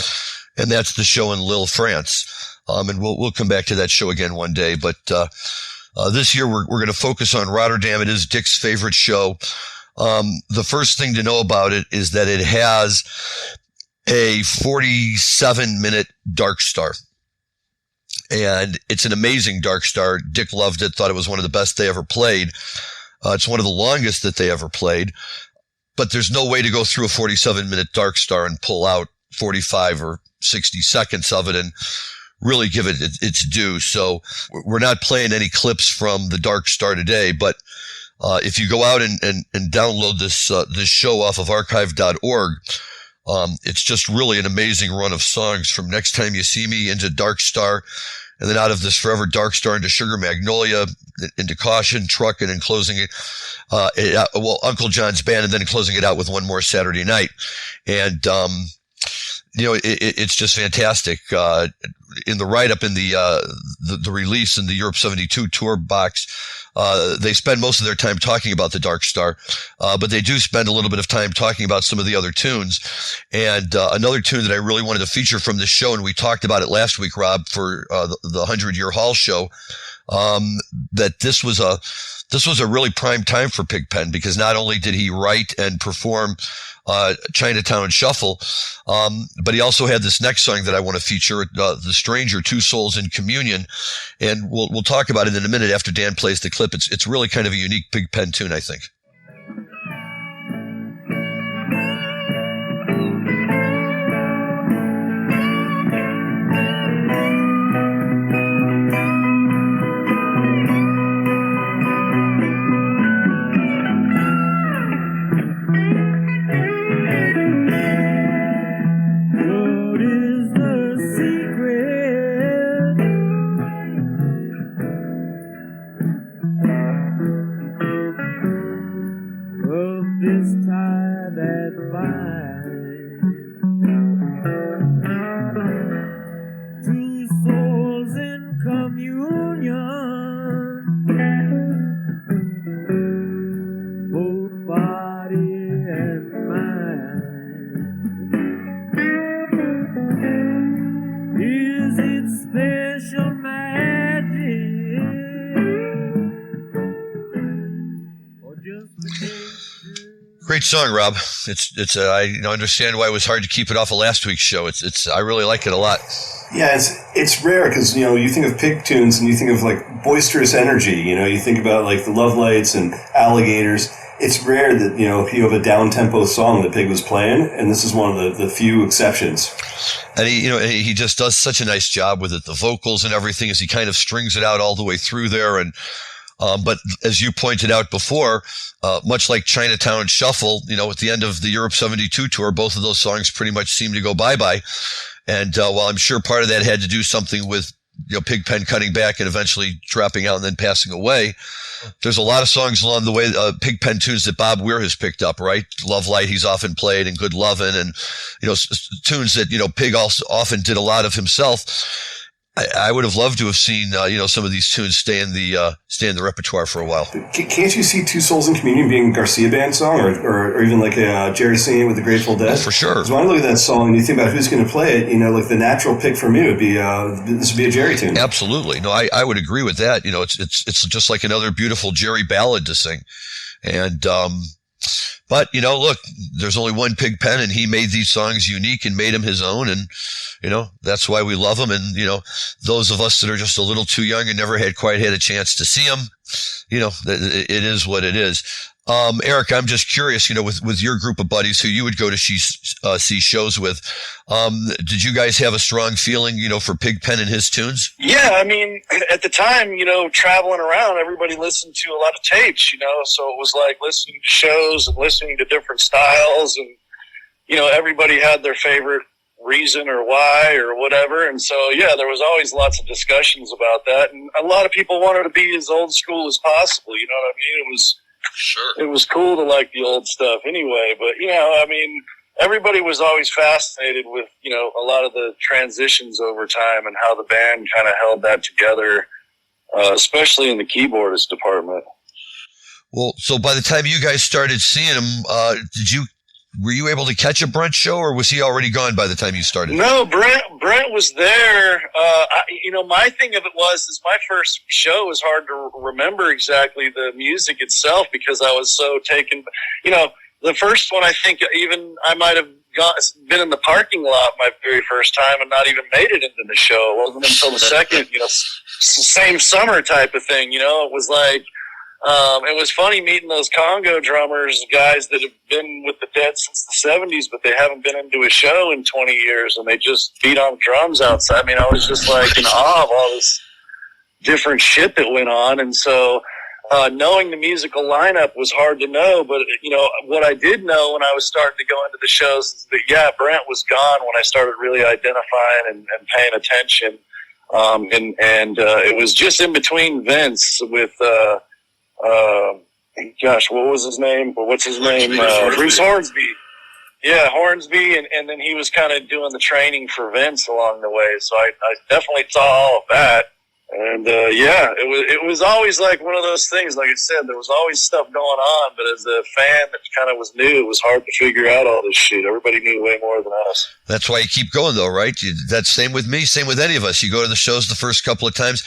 and that's the show in Lille, France. And we'll come back to that show again one day, but this year we're going to focus on Rotterdam. It is Dick's favorite show. The first thing to know about it is that it has a 47-minute dark star. And it's an amazing dark star. Dick loved it, thought it was one of the best they ever played. It's one of the longest that they ever played. But there's no way to go through a 47-minute dark star and pull out 45 or 60 seconds of it and really give it its due. So we're not playing any clips from the dark star today, but if you go out and download this show off of archive.org, it's just really an amazing run of songs, from Next Time You See Me into Dark Star, And then out of this Forever Dark Star into Sugar Magnolia, into Caution, Truck, and then closing it, Uncle John's Band, and then closing it out with One More Saturday Night. And, it's just fantastic. In the write-up in the release in the Europe 72 tour box, they spend most of their time talking about the Dark Star, but they do spend a little bit of time talking about some of the other tunes. And another tune that I really wanted to feature from this show, and we talked about it last week, Rob, for the 100-year Hall show, that this was a really prime time for Pigpen, because not only did he write and perform Chinatown Shuffle, but he also had this next song that I want to feature, The Stranger, Two Souls in Communion, and we'll talk about it in a minute after Dan plays the clip. It's really kind of a unique Pigpen tune, I think. Great song, Rob. I understand why it was hard to keep it off of last week's show. I really like it a lot. Yeah, it's rare because, you think of pig tunes and you think of like boisterous energy. You think about like the Love Lights and Alligators. It's rare that, you have a down-tempo song that Pig was playing, and this is one of the few exceptions. And he just does such a nice job with it. The vocals and everything, as he kind of strings it out all the way through there. And but as you pointed out before, much like Chinatown Shuffle, at the end of the Europe 72 tour, both of those songs pretty much seem to go bye-bye. And while I'm sure part of that had to do something with Pigpen cutting back and eventually dropping out and then passing away, there's a lot of songs along the way, Pigpen tunes that Bob Weir has picked up, right? Love Light he's often played, and Good Lovin', and tunes that Pig also often did a lot of himself. I would have loved to have seen some of these tunes stay in the repertoire for a while. Can't you see Two Souls in Communion being a Garcia Band song, or even like a Jerry singing it with the Grateful Dead? Oh, for sure. Because when I look at that song and you think about who's going to play it, like the natural pick for me would be this would be a Jerry tune. Absolutely, no, I would agree with that. It's just like another beautiful Jerry ballad to sing, and but look, there's only one Pigpen, and he made these songs unique and made them his own, and that's why we love him. And those of us that are just a little too young and never quite had a chance to see him, it is what it is. Eric, I'm just curious, with your group of buddies who you would go to see shows with, did you guys have a strong feeling, for Pigpen and his tunes? Yeah, I mean, at the time, traveling around, everybody listened to a lot of tapes, so it was like listening to shows and listening to different styles, and, everybody had their favorite reason or why or whatever. And so, yeah, there was always lots of discussions about that. And a lot of people wanted to be as old school as possible. You know what I mean? It was cool to like the old stuff anyway. But, everybody was always fascinated with, a lot of the transitions over time and how the band kind of held that together, especially in the keyboardist department. Well, so by the time you guys started seeing him, were you able to catch a Brent show, or was he already gone by the time you started? No, Brent was there. My thing of it is my first show was hard to remember exactly the music itself because I was so taken. The first one, I think even I might have been in the parking lot my very first time and not even made it into the show. It wasn't until the second, same summer type of thing. It was like, it was funny meeting those Congo drummers, guys that have been with the Dead since the 70s, but they haven't been into a show in 20 years, and they just beat on drums outside. I mean, I was just like in awe of all this different shit that went on. And so knowing the musical lineup was hard to know, but, what I did know when I was starting to go into the shows is that, Brent was gone when I started really identifying and paying attention. And it was just in between Vince with, gosh, what was his name? What's his name? Bruce Hornsby. Yeah, Hornsby. And then he was kind of doing the training for Vince along the way. So I definitely saw all of that. And, it was always like one of those things. Like I said, there was always stuff going on, but as a fan that kind of was new, it was hard to figure out all this shit. Everybody knew way more than us. That's why you keep going, though, right? That's same with me, same with any of us. You go to the shows the first couple of times,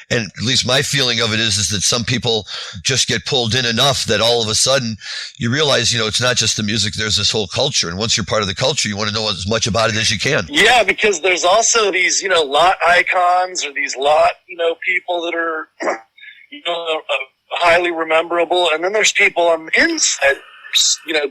and at least my feeling of it is that some people just get pulled in enough that all of a sudden you realize, it's not just the music, there's this whole culture. And once you're part of the culture, you want to know as much about it as you can. Yeah, because there's also these, lot icons or these lot, people that are, highly rememberable. And then there's people on the inside,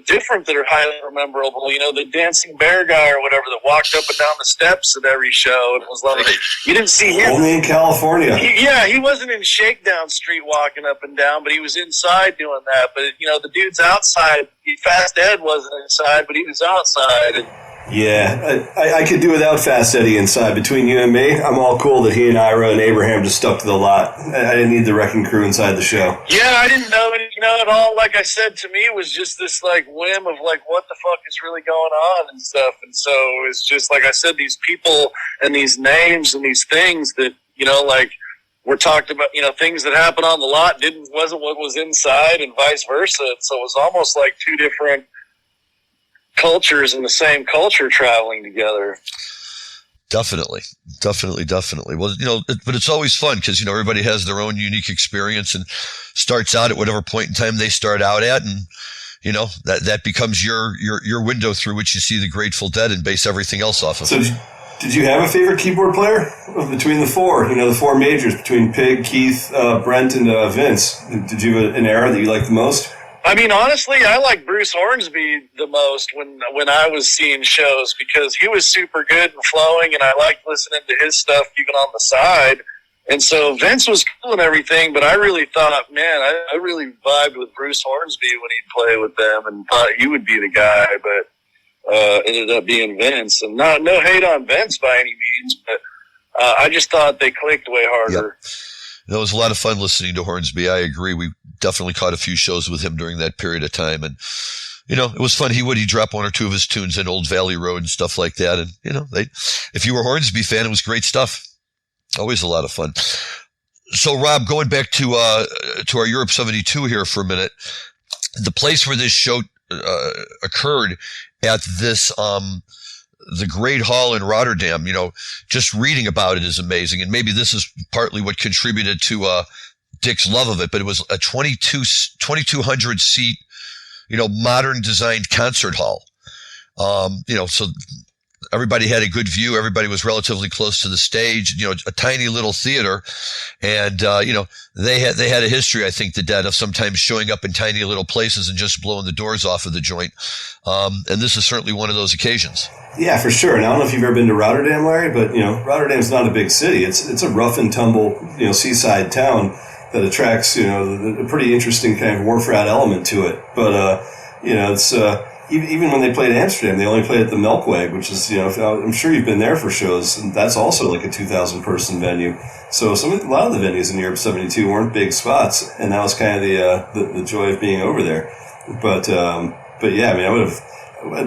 different that are highly rememberable. The dancing bear guy or whatever that walked up and down the steps at every show. It was like, you didn't see him. Only in California. He wasn't in Shakedown Street walking up and down, but he was inside doing that. But, the dude's outside. Fast Ed wasn't inside, but he was outside. And, yeah, I could do without Fast Eddie inside. Between you and me, I'm all cool that he and Ira and Abraham just stuck to the lot. I didn't need the wrecking crew inside the show. Yeah, I didn't know it, at all. Like I said, to me, it was just this, whim of, what the fuck is really going on and stuff. And so it's just, like I said, these people and these names and these things that, we're talked about, things that happened on the lot wasn't what was inside and vice versa. And so it was almost like two different cultures in the same culture traveling together. Definitely. Well, but it's always fun because, everybody has their own unique experience and starts out at whatever point in time they start out at. And, that becomes your window through which you see the Grateful Dead and base everything else off of. So did you have a favorite keyboard player between the four, the four majors between Pig, Keith, Brent, and Vince? Did you have an era that you liked the most? I mean, honestly, I like Bruce Hornsby the most when I was seeing shows because he was super good and flowing, and I liked listening to his stuff even on the side. And so Vince was cool and everything, but I really thought, man, I really vibed with Bruce Hornsby when he'd play with them and thought he would be the guy, but ended up being Vince. And no hate on Vince by any means, but I just thought they clicked way harder. Yep. It was a lot of fun listening to Hornsby. I agree. We definitely caught a few shows with him during that period of time. And, it was fun. He'd drop one or two of his tunes in Old Valley Road and stuff like that. And, if you were a Hornsby fan, it was great stuff. Always a lot of fun. So, Rob, going back to our Europe 72 here for a minute, the place where this show occurred at this the Great Hall in Rotterdam, just reading about it is amazing. And maybe this is partly what contributed to Dick's love of it, but it was a 2,200 seat, modern designed concert hall. So everybody had a good view. Everybody was relatively close to the stage, a tiny little theater. And, they had a history, I think, the Dead, of sometimes showing up in tiny little places and just blowing the doors off of the joint. And this is certainly one of those occasions. Yeah, for sure. And I don't know if you've ever been to Rotterdam, Larry, but, Rotterdam's not a big city. It's a rough and tumble, seaside town that attracts, a pretty interesting kind of wharf rat element to it. But, it's, even when they played Amsterdam, they only played at the Melkweg, which is, I'm sure you've been there for shows, and that's also like a 2,000 person venue. So a lot of the venues in Europe 72 weren't big spots, and that was kind of the joy of being over there. But yeah, I mean, I would have,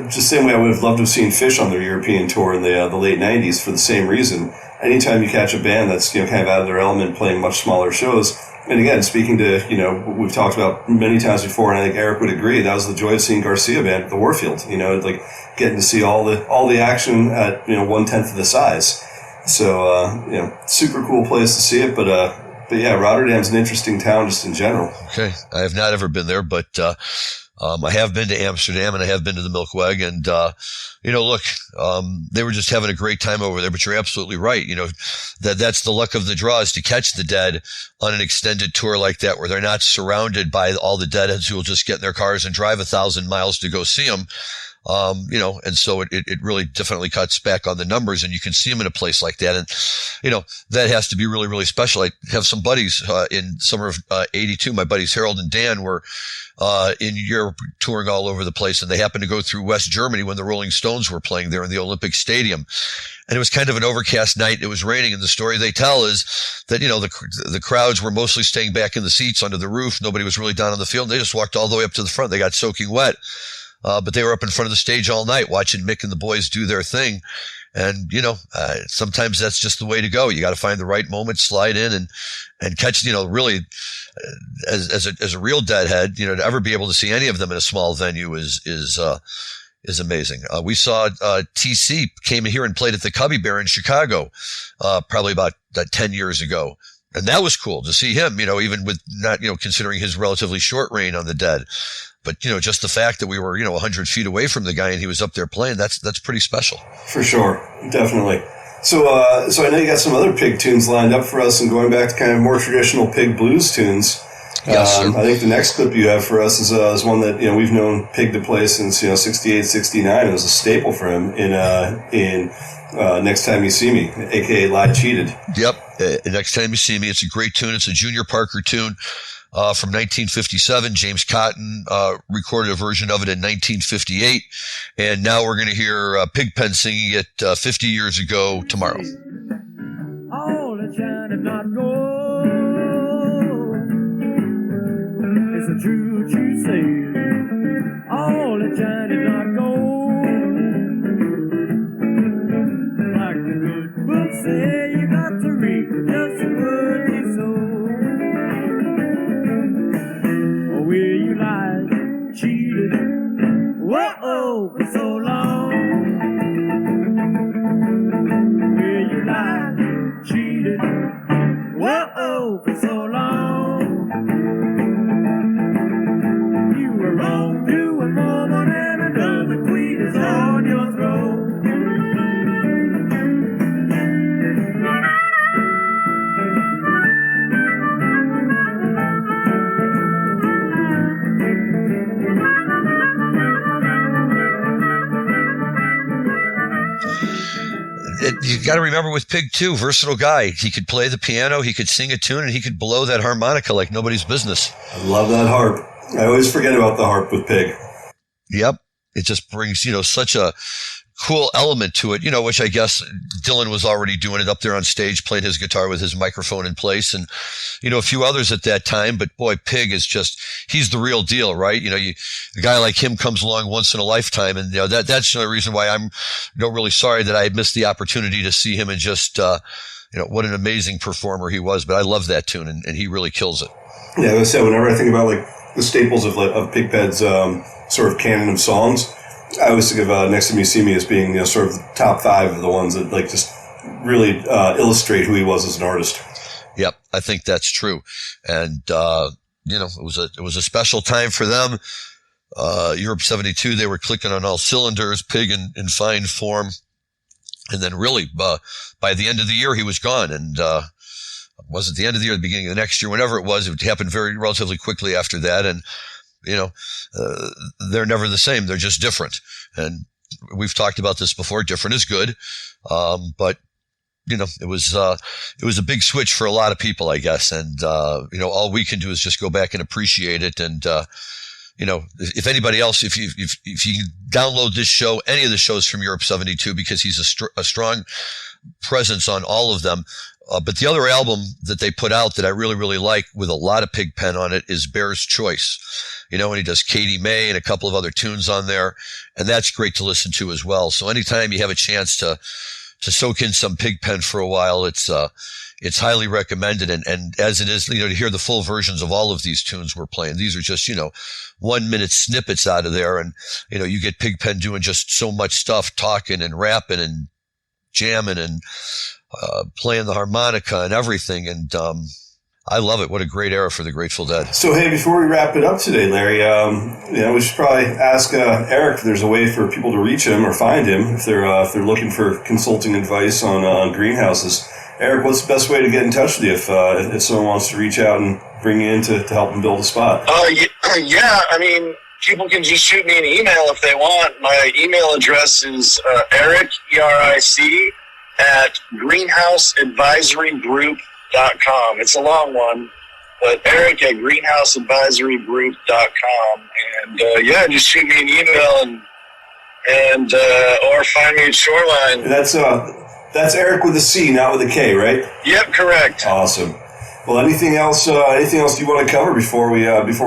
just the same way I would have loved to have seen Fish on their European tour in the late 90s for the same reason. Anytime you catch a band that's, kind of out of their element playing much smaller shows. And again, speaking to, what we've talked about many times before, and I think Eric would agree, that was the joy of seeing Garcia Band at the Warfield, like getting to see all the action at, 1/10 of the size. So, super cool place to see it. But yeah, Rotterdam's an interesting town just in general. Okay. I have not ever been there, but, I have been to Amsterdam and I have been to the Melkweg, and, look, they were just having a great time over there, but you're absolutely right. That's the luck of the draw, is to catch the Dead on an extended tour like that, where they're not surrounded by all the Deadheads who will just get in their cars and drive 1,000 miles to go see them. And so it really definitely cuts back on the numbers, and you can see them in a place like that. And, that has to be really, really special. I have some buddies, in summer of, 82, my buddies Harold and Dan were, in Europe touring all over the place, and they happened to go through West Germany when the Rolling Stones were playing there in the Olympic Stadium. And it was kind of an overcast night. It was raining. And the story they tell is that, the crowds were mostly staying back in the seats under the roof. Nobody was really down on the field. They just walked all the way up to the front. They got soaking wet. But they were up in front of the stage all night watching Mick and the boys do their thing. And, sometimes that's just the way to go. You got to find the right moment, slide in and catch, really, as a real deadhead, to ever be able to see any of them in a small venue is amazing. We saw, TC came here and played at the Cubby Bear in Chicago, probably about 10 years ago. And that was cool to see him, even with not, considering his relatively short reign on the Dead. But, just the fact that we were, 100 feet away from the guy and he was up there playing, that's pretty special. For sure. Definitely. So I know you got some other Pig tunes lined up for us, and going back to kind of more traditional Pig blues tunes. Yes, sir. I think the next clip you have for us is one that, we've known Pig to play since, 68, 69. It was a staple for him in Next Time You See Me, aka Lie Cheated. Yep. Next Time You See Me. It's a great tune. It's a Junior Parker tune. From 1957, James Cotton recorded a version of it in 1958, and now we're going to hear Pigpen singing it 50 years ago tomorrow. All that shine and not gold is the truth you say. All that shine and not gold, like the good book say, you got to read just the word you sow. Will you lie, cheated, whoa, for so long? Will you lie, cheated, whoa, for so long? You were wrong to a woman and another queen is on your throne. You got to remember with Pig too, versatile guy. He could play the piano, he could sing a tune, and he could blow that harmonica like nobody's business. I love that harp. I always forget about the harp with Pig. Yep. It just brings, such a cool element to it, which I guess Dylan was already doing it up there on stage, played his guitar with his microphone in place, and, a few others at that time. But boy, Pig is he's the real deal, right? A guy like him comes along once in a lifetime. And, that's the reason why I'm, really sorry that I missed the opportunity to see him and just, what an amazing performer he was. But I love that tune, and he really kills it. Yeah, as I said, whenever I think about like the staples of Pigpen's sort of canon of songs, I always think of Next Time You See Me as being, sort of the top 5 of the ones that like just really illustrate who he was as an artist. Yep, I think that's true. And, it was a special time for them. Europe 72, they were clicking on all cylinders, Pig in fine form. And then really, by the end of the year, he was gone. And, was it the end of the year, the beginning of the next year, whenever it was, it happened relatively quickly after that. And, they're never the same. They're just different. And we've talked about this before. Different is good. But, it was a big switch for a lot of people, I guess. And, all we can do is just go back and appreciate it. And, if anybody else, if you download this show, any of the shows from Europe 72, because he's a strong presence on all of them. But the other album that they put out that I really, really like with a lot of Pigpen on it is Bear's Choice. And he does Katie May and a couple of other tunes on there. And that's great to listen to as well. So anytime you have a chance to soak in some Pigpen for a while, it's highly recommended. And as it is, to hear the full versions of all of these tunes we're playing, these are just, 1 minute snippets out of there. And, you get Pigpen doing just so much stuff, talking and rapping and jamming and, playing the harmonica and everything. And, I love it. What a great era for the Grateful Dead. So, hey, before we wrap it up today, Larry, we should probably ask Eric if there's a way for people to reach him or find him if they're looking for consulting advice on greenhouses. Eric, what's the best way to get in touch with you if someone wants to reach out and bring you in to help them build a spot? Yeah, I mean, people can just shoot me an email if they want. My email address is Eric, ERIC, at greenhouse-advisory-group.com. It's a long one, but Eric at greenhouse-advisory-group.com. And just shoot me an email and or find me at Shoreline. That's Eric with a C, not with a K, right? Yep, correct. Awesome. Well, anything else you want to cover before we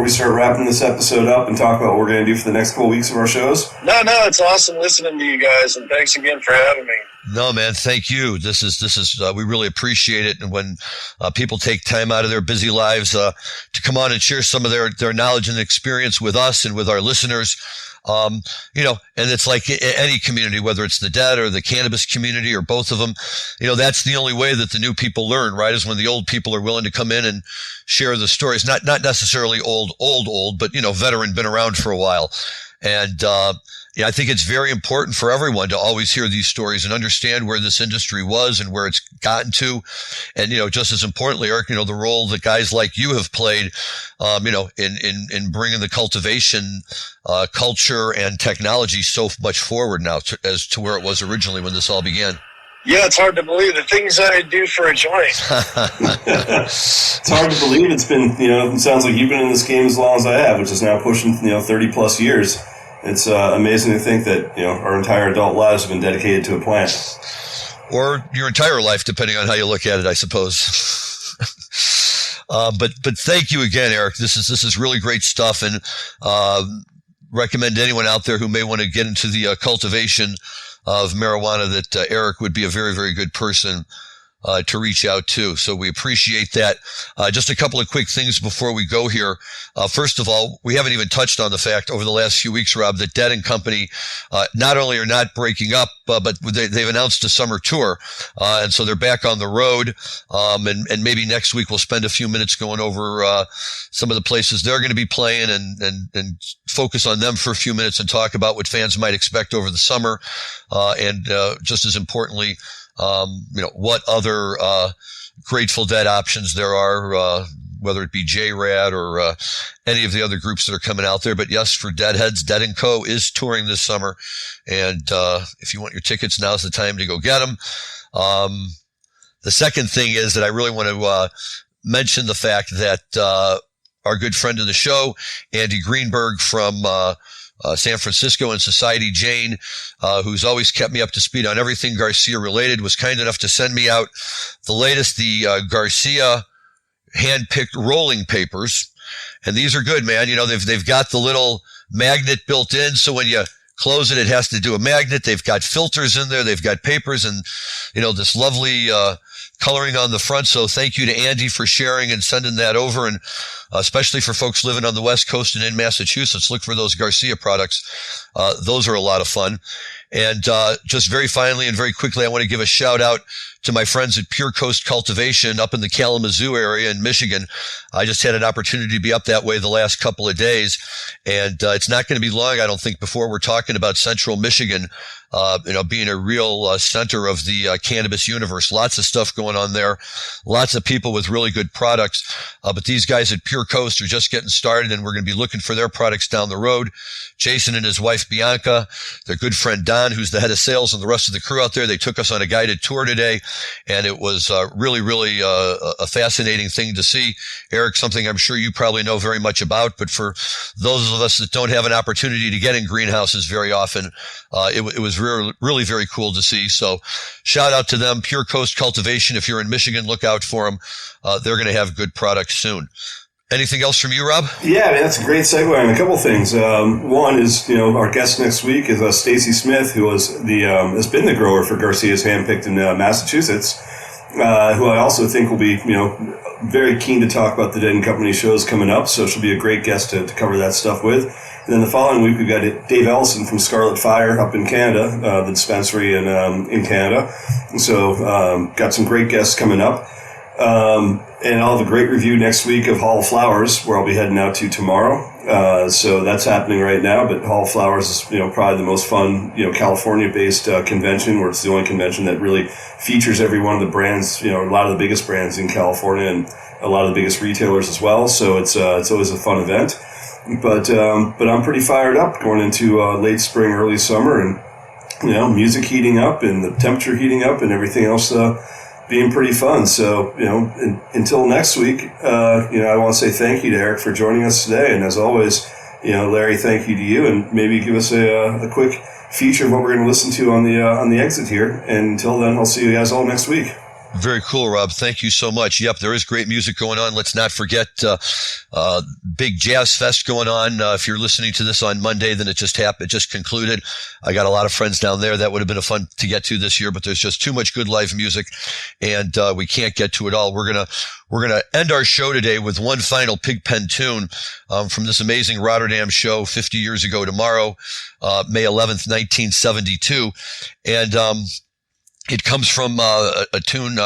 start wrapping this episode up and talk about what we're going to do for the next couple weeks of our shows? No, it's awesome listening to you guys, and thanks again for having me. No, man, thank you. This is we really appreciate it. And when people take time out of their busy lives to come on and share some of their knowledge and experience with us and with our listeners, and it's like any community, whether it's the dead or the cannabis community or both of them, that's the only way that the new people learn, right? Is when the old people are willing to come in and share the stories, not necessarily old, but, veteran, been around for a while. And, I think it's very important for everyone to always hear these stories and understand where this industry was and where it's gotten to. And, just as importantly, Eric, the role that guys like you have played, in bringing the cultivation, culture and technology so much forward now as to where it was originally when this all began. Yeah, it's hard to believe the things that I do for a joint. It's hard to believe. It's been, it sounds like you've been in this game as long as I have, which is now pushing, 30 plus years. It's amazing to think that, our entire adult lives have been dedicated to a plant. Or your entire life, depending on how you look at it, I suppose. But thank you again, Eric. This is really great stuff, and recommend anyone out there who may want to get into the cultivation of marijuana that Eric would be a very, very good person to reach out to. So we appreciate that. Just a couple of quick things before we go here. First of all, we haven't even touched on the fact over the last few weeks, Rob, that Dead & Company not only are not breaking up, but they've announced a summer tour. And so they're back on the road. And maybe next week we'll spend a few minutes going over some of the places they're going to be playing and focus on them for a few minutes and talk about what fans might expect over the summer. And just as importantly, what other Grateful Dead options there are, whether it be J-Rad or any of the other groups that are coming out there. But yes, for Deadheads, Dead & Co. is touring this summer. And if you want your tickets, now's the time to go get them. The second thing is that I really want to mention the fact that our good friend of the show, Andy Greenberg from San Francisco and Society Jane, who's always kept me up to speed on everything Garcia related, was kind enough to send me out the latest, the Garcia hand-picked rolling papers. And these are good, man. They've got the little magnet built in, so when you close it, it has to do a magnet. They've got filters in there. They've got papers and, this lovely coloring on the front. So thank you to Andy for sharing and sending that over. And especially for folks living on the West Coast and in Massachusetts, look for those Garcia products. Those are a lot of fun. And just very finally and very quickly, I want to give a shout out to my friends at Pure Coast Cultivation up in the Kalamazoo area in Michigan. I just had an opportunity to be up that way the last couple of days, and it's not going to be long, I don't think, before we're talking about Central Michigan, being a real center of the cannabis universe. Lots of stuff going on there, lots of people with really good products. But these guys at Pure Coast are just getting started, and we're going to be looking for their products down the road. Jason and his wife Bianca, their good friend Don, who's the head of sales, and the rest of the crew out there, they took us on a guided tour today, and it was really, really a fascinating thing to see. Eric, something I'm sure you probably know very much about, but for those of us that don't have an opportunity to get in greenhouses very often, it was really very cool to see. So shout out to them, Pure Coast Cultivation. If you're in Michigan, look out for them. They're going to have good products soon. Anything else from you, Rob? Yeah, that's a great segue on a couple things. One is, our guest next week is Stacy Smith, who was has been the grower for Garcia's Handpicked in Massachusetts, who I also think will be, very keen to talk about the Dead & Company shows coming up. So she'll be a great guest to cover that stuff with. And then the following week, we've got Dave Ellison from Scarlet Fire up in Canada, the dispensary in Canada. So got some great guests coming up. And I'll have a great review next week of Hall of Flowers, where I'll be heading out to tomorrow. So that's happening right now. But Hall of Flowers is, probably the most fun, California-based convention, where it's the only convention that really features every one of the brands, a lot of the biggest brands in California and a lot of the biggest retailers as well. So it's always a fun event. But I'm pretty fired up going into late spring, early summer, and music heating up and the temperature heating up and everything else being pretty fun. So until next week, I want to say thank you to Eric for joining us today, and as always, Larry, thank you to you, and maybe give us a quick feature of what we're going to listen to on the exit here. And until then, I'll see you guys all next week. Very cool, Rob. Thank you so much. Yep, there is great music going on. Let's not forget big jazz fest going on. If you're listening to this on Monday, then it just happened. It just concluded. I got a lot of friends down there. That would have been a fun to get to this year, but there's just too much good live music, and we can't get to it all. We're gonna end our show today with one final Pigpen tune from this amazing Rotterdam show 50 years ago tomorrow, May 11th, 1972, and it comes from a tune,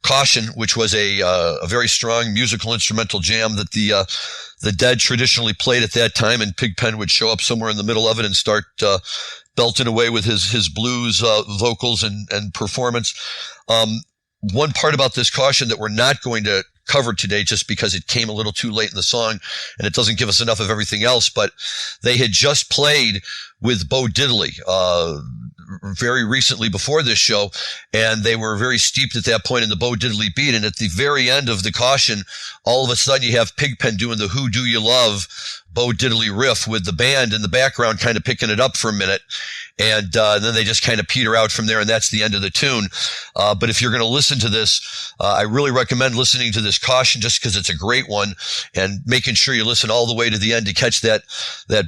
Caution, which was a very strong musical instrumental jam that the Dead traditionally played at that time, and Pigpen would show up somewhere in the middle of it and start belting away with his blues vocals and performance. One part about this Caution that we're not going to cover today, just because it came a little too late in the song and it doesn't give us enough of everything else, but they had just played with Bo Diddley very recently before this show, and they were very steeped at that point in the Bo Diddley beat. And at the very end of the Caution, all of a sudden you have Pigpen doing the Who Do You Love Bo Diddley riff with the band in the background kind of picking it up for a minute. And then they just kind of peter out from there, and that's the end of the tune. But if you're going to listen to this, I really recommend listening to this Caution, just because it's a great one, and making sure you listen all the way to the end to catch that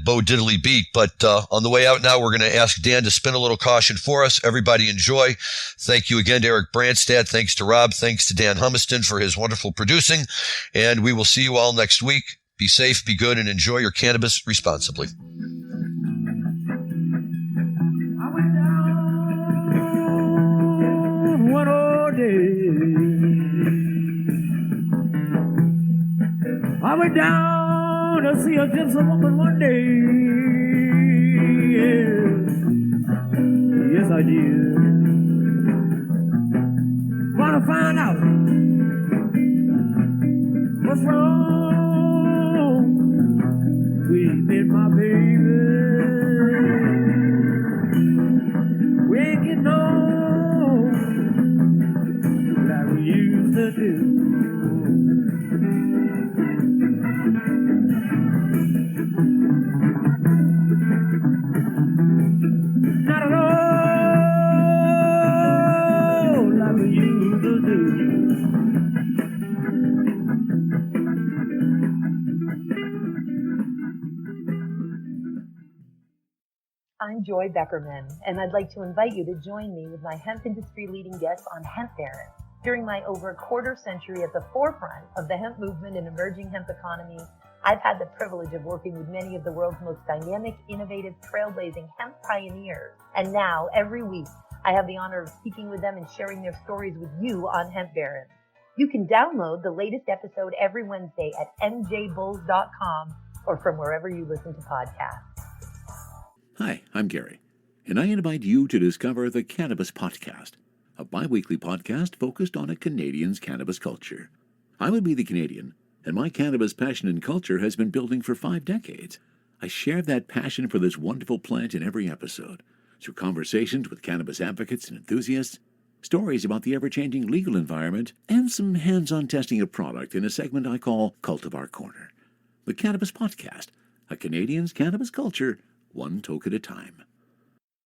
Bo Diddley beat. But on the way out now, we're going to ask Dan to spin a little Caution for us. Everybody enjoy. Thank you again to Eric Brandstad. Thanks to Rob. Thanks to Dan Humiston for his wonderful producing. And we will see you all next week. Be safe, be good, and enjoy your cannabis responsibly. One old day, I went down to see a gypsy woman one day. Yes, I did. Want to find out what's wrong with me and my baby. We ain't getting on like we used to do. Not at all like we used to do. I'm Joy Beckerman, and I'd like to invite you to join me with my hemp industry leading guests on Hemp Baron. During my over a quarter century at the forefront of the hemp movement and emerging hemp economy, I've had the privilege of working with many of the world's most dynamic, innovative, trailblazing hemp pioneers. And now, every week, I have the honor of speaking with them and sharing their stories with you on Hemp Baron. You can download the latest episode every Wednesday at mjbulls.com or from wherever you listen to podcasts. Hi, I'm Gary, and I invite you to discover the Cannabis Podcast, a bi-weekly podcast focused on a Canadian's cannabis culture. I would be the Canadian, and my cannabis passion and culture has been building for 5 decades. I share that passion for this wonderful plant in every episode, through conversations with cannabis advocates and enthusiasts, stories about the ever-changing legal environment, and some hands-on testing of product in a segment I call Cultivar Corner. The Cannabis Podcast, a Canadian's cannabis culture, one toke at a time.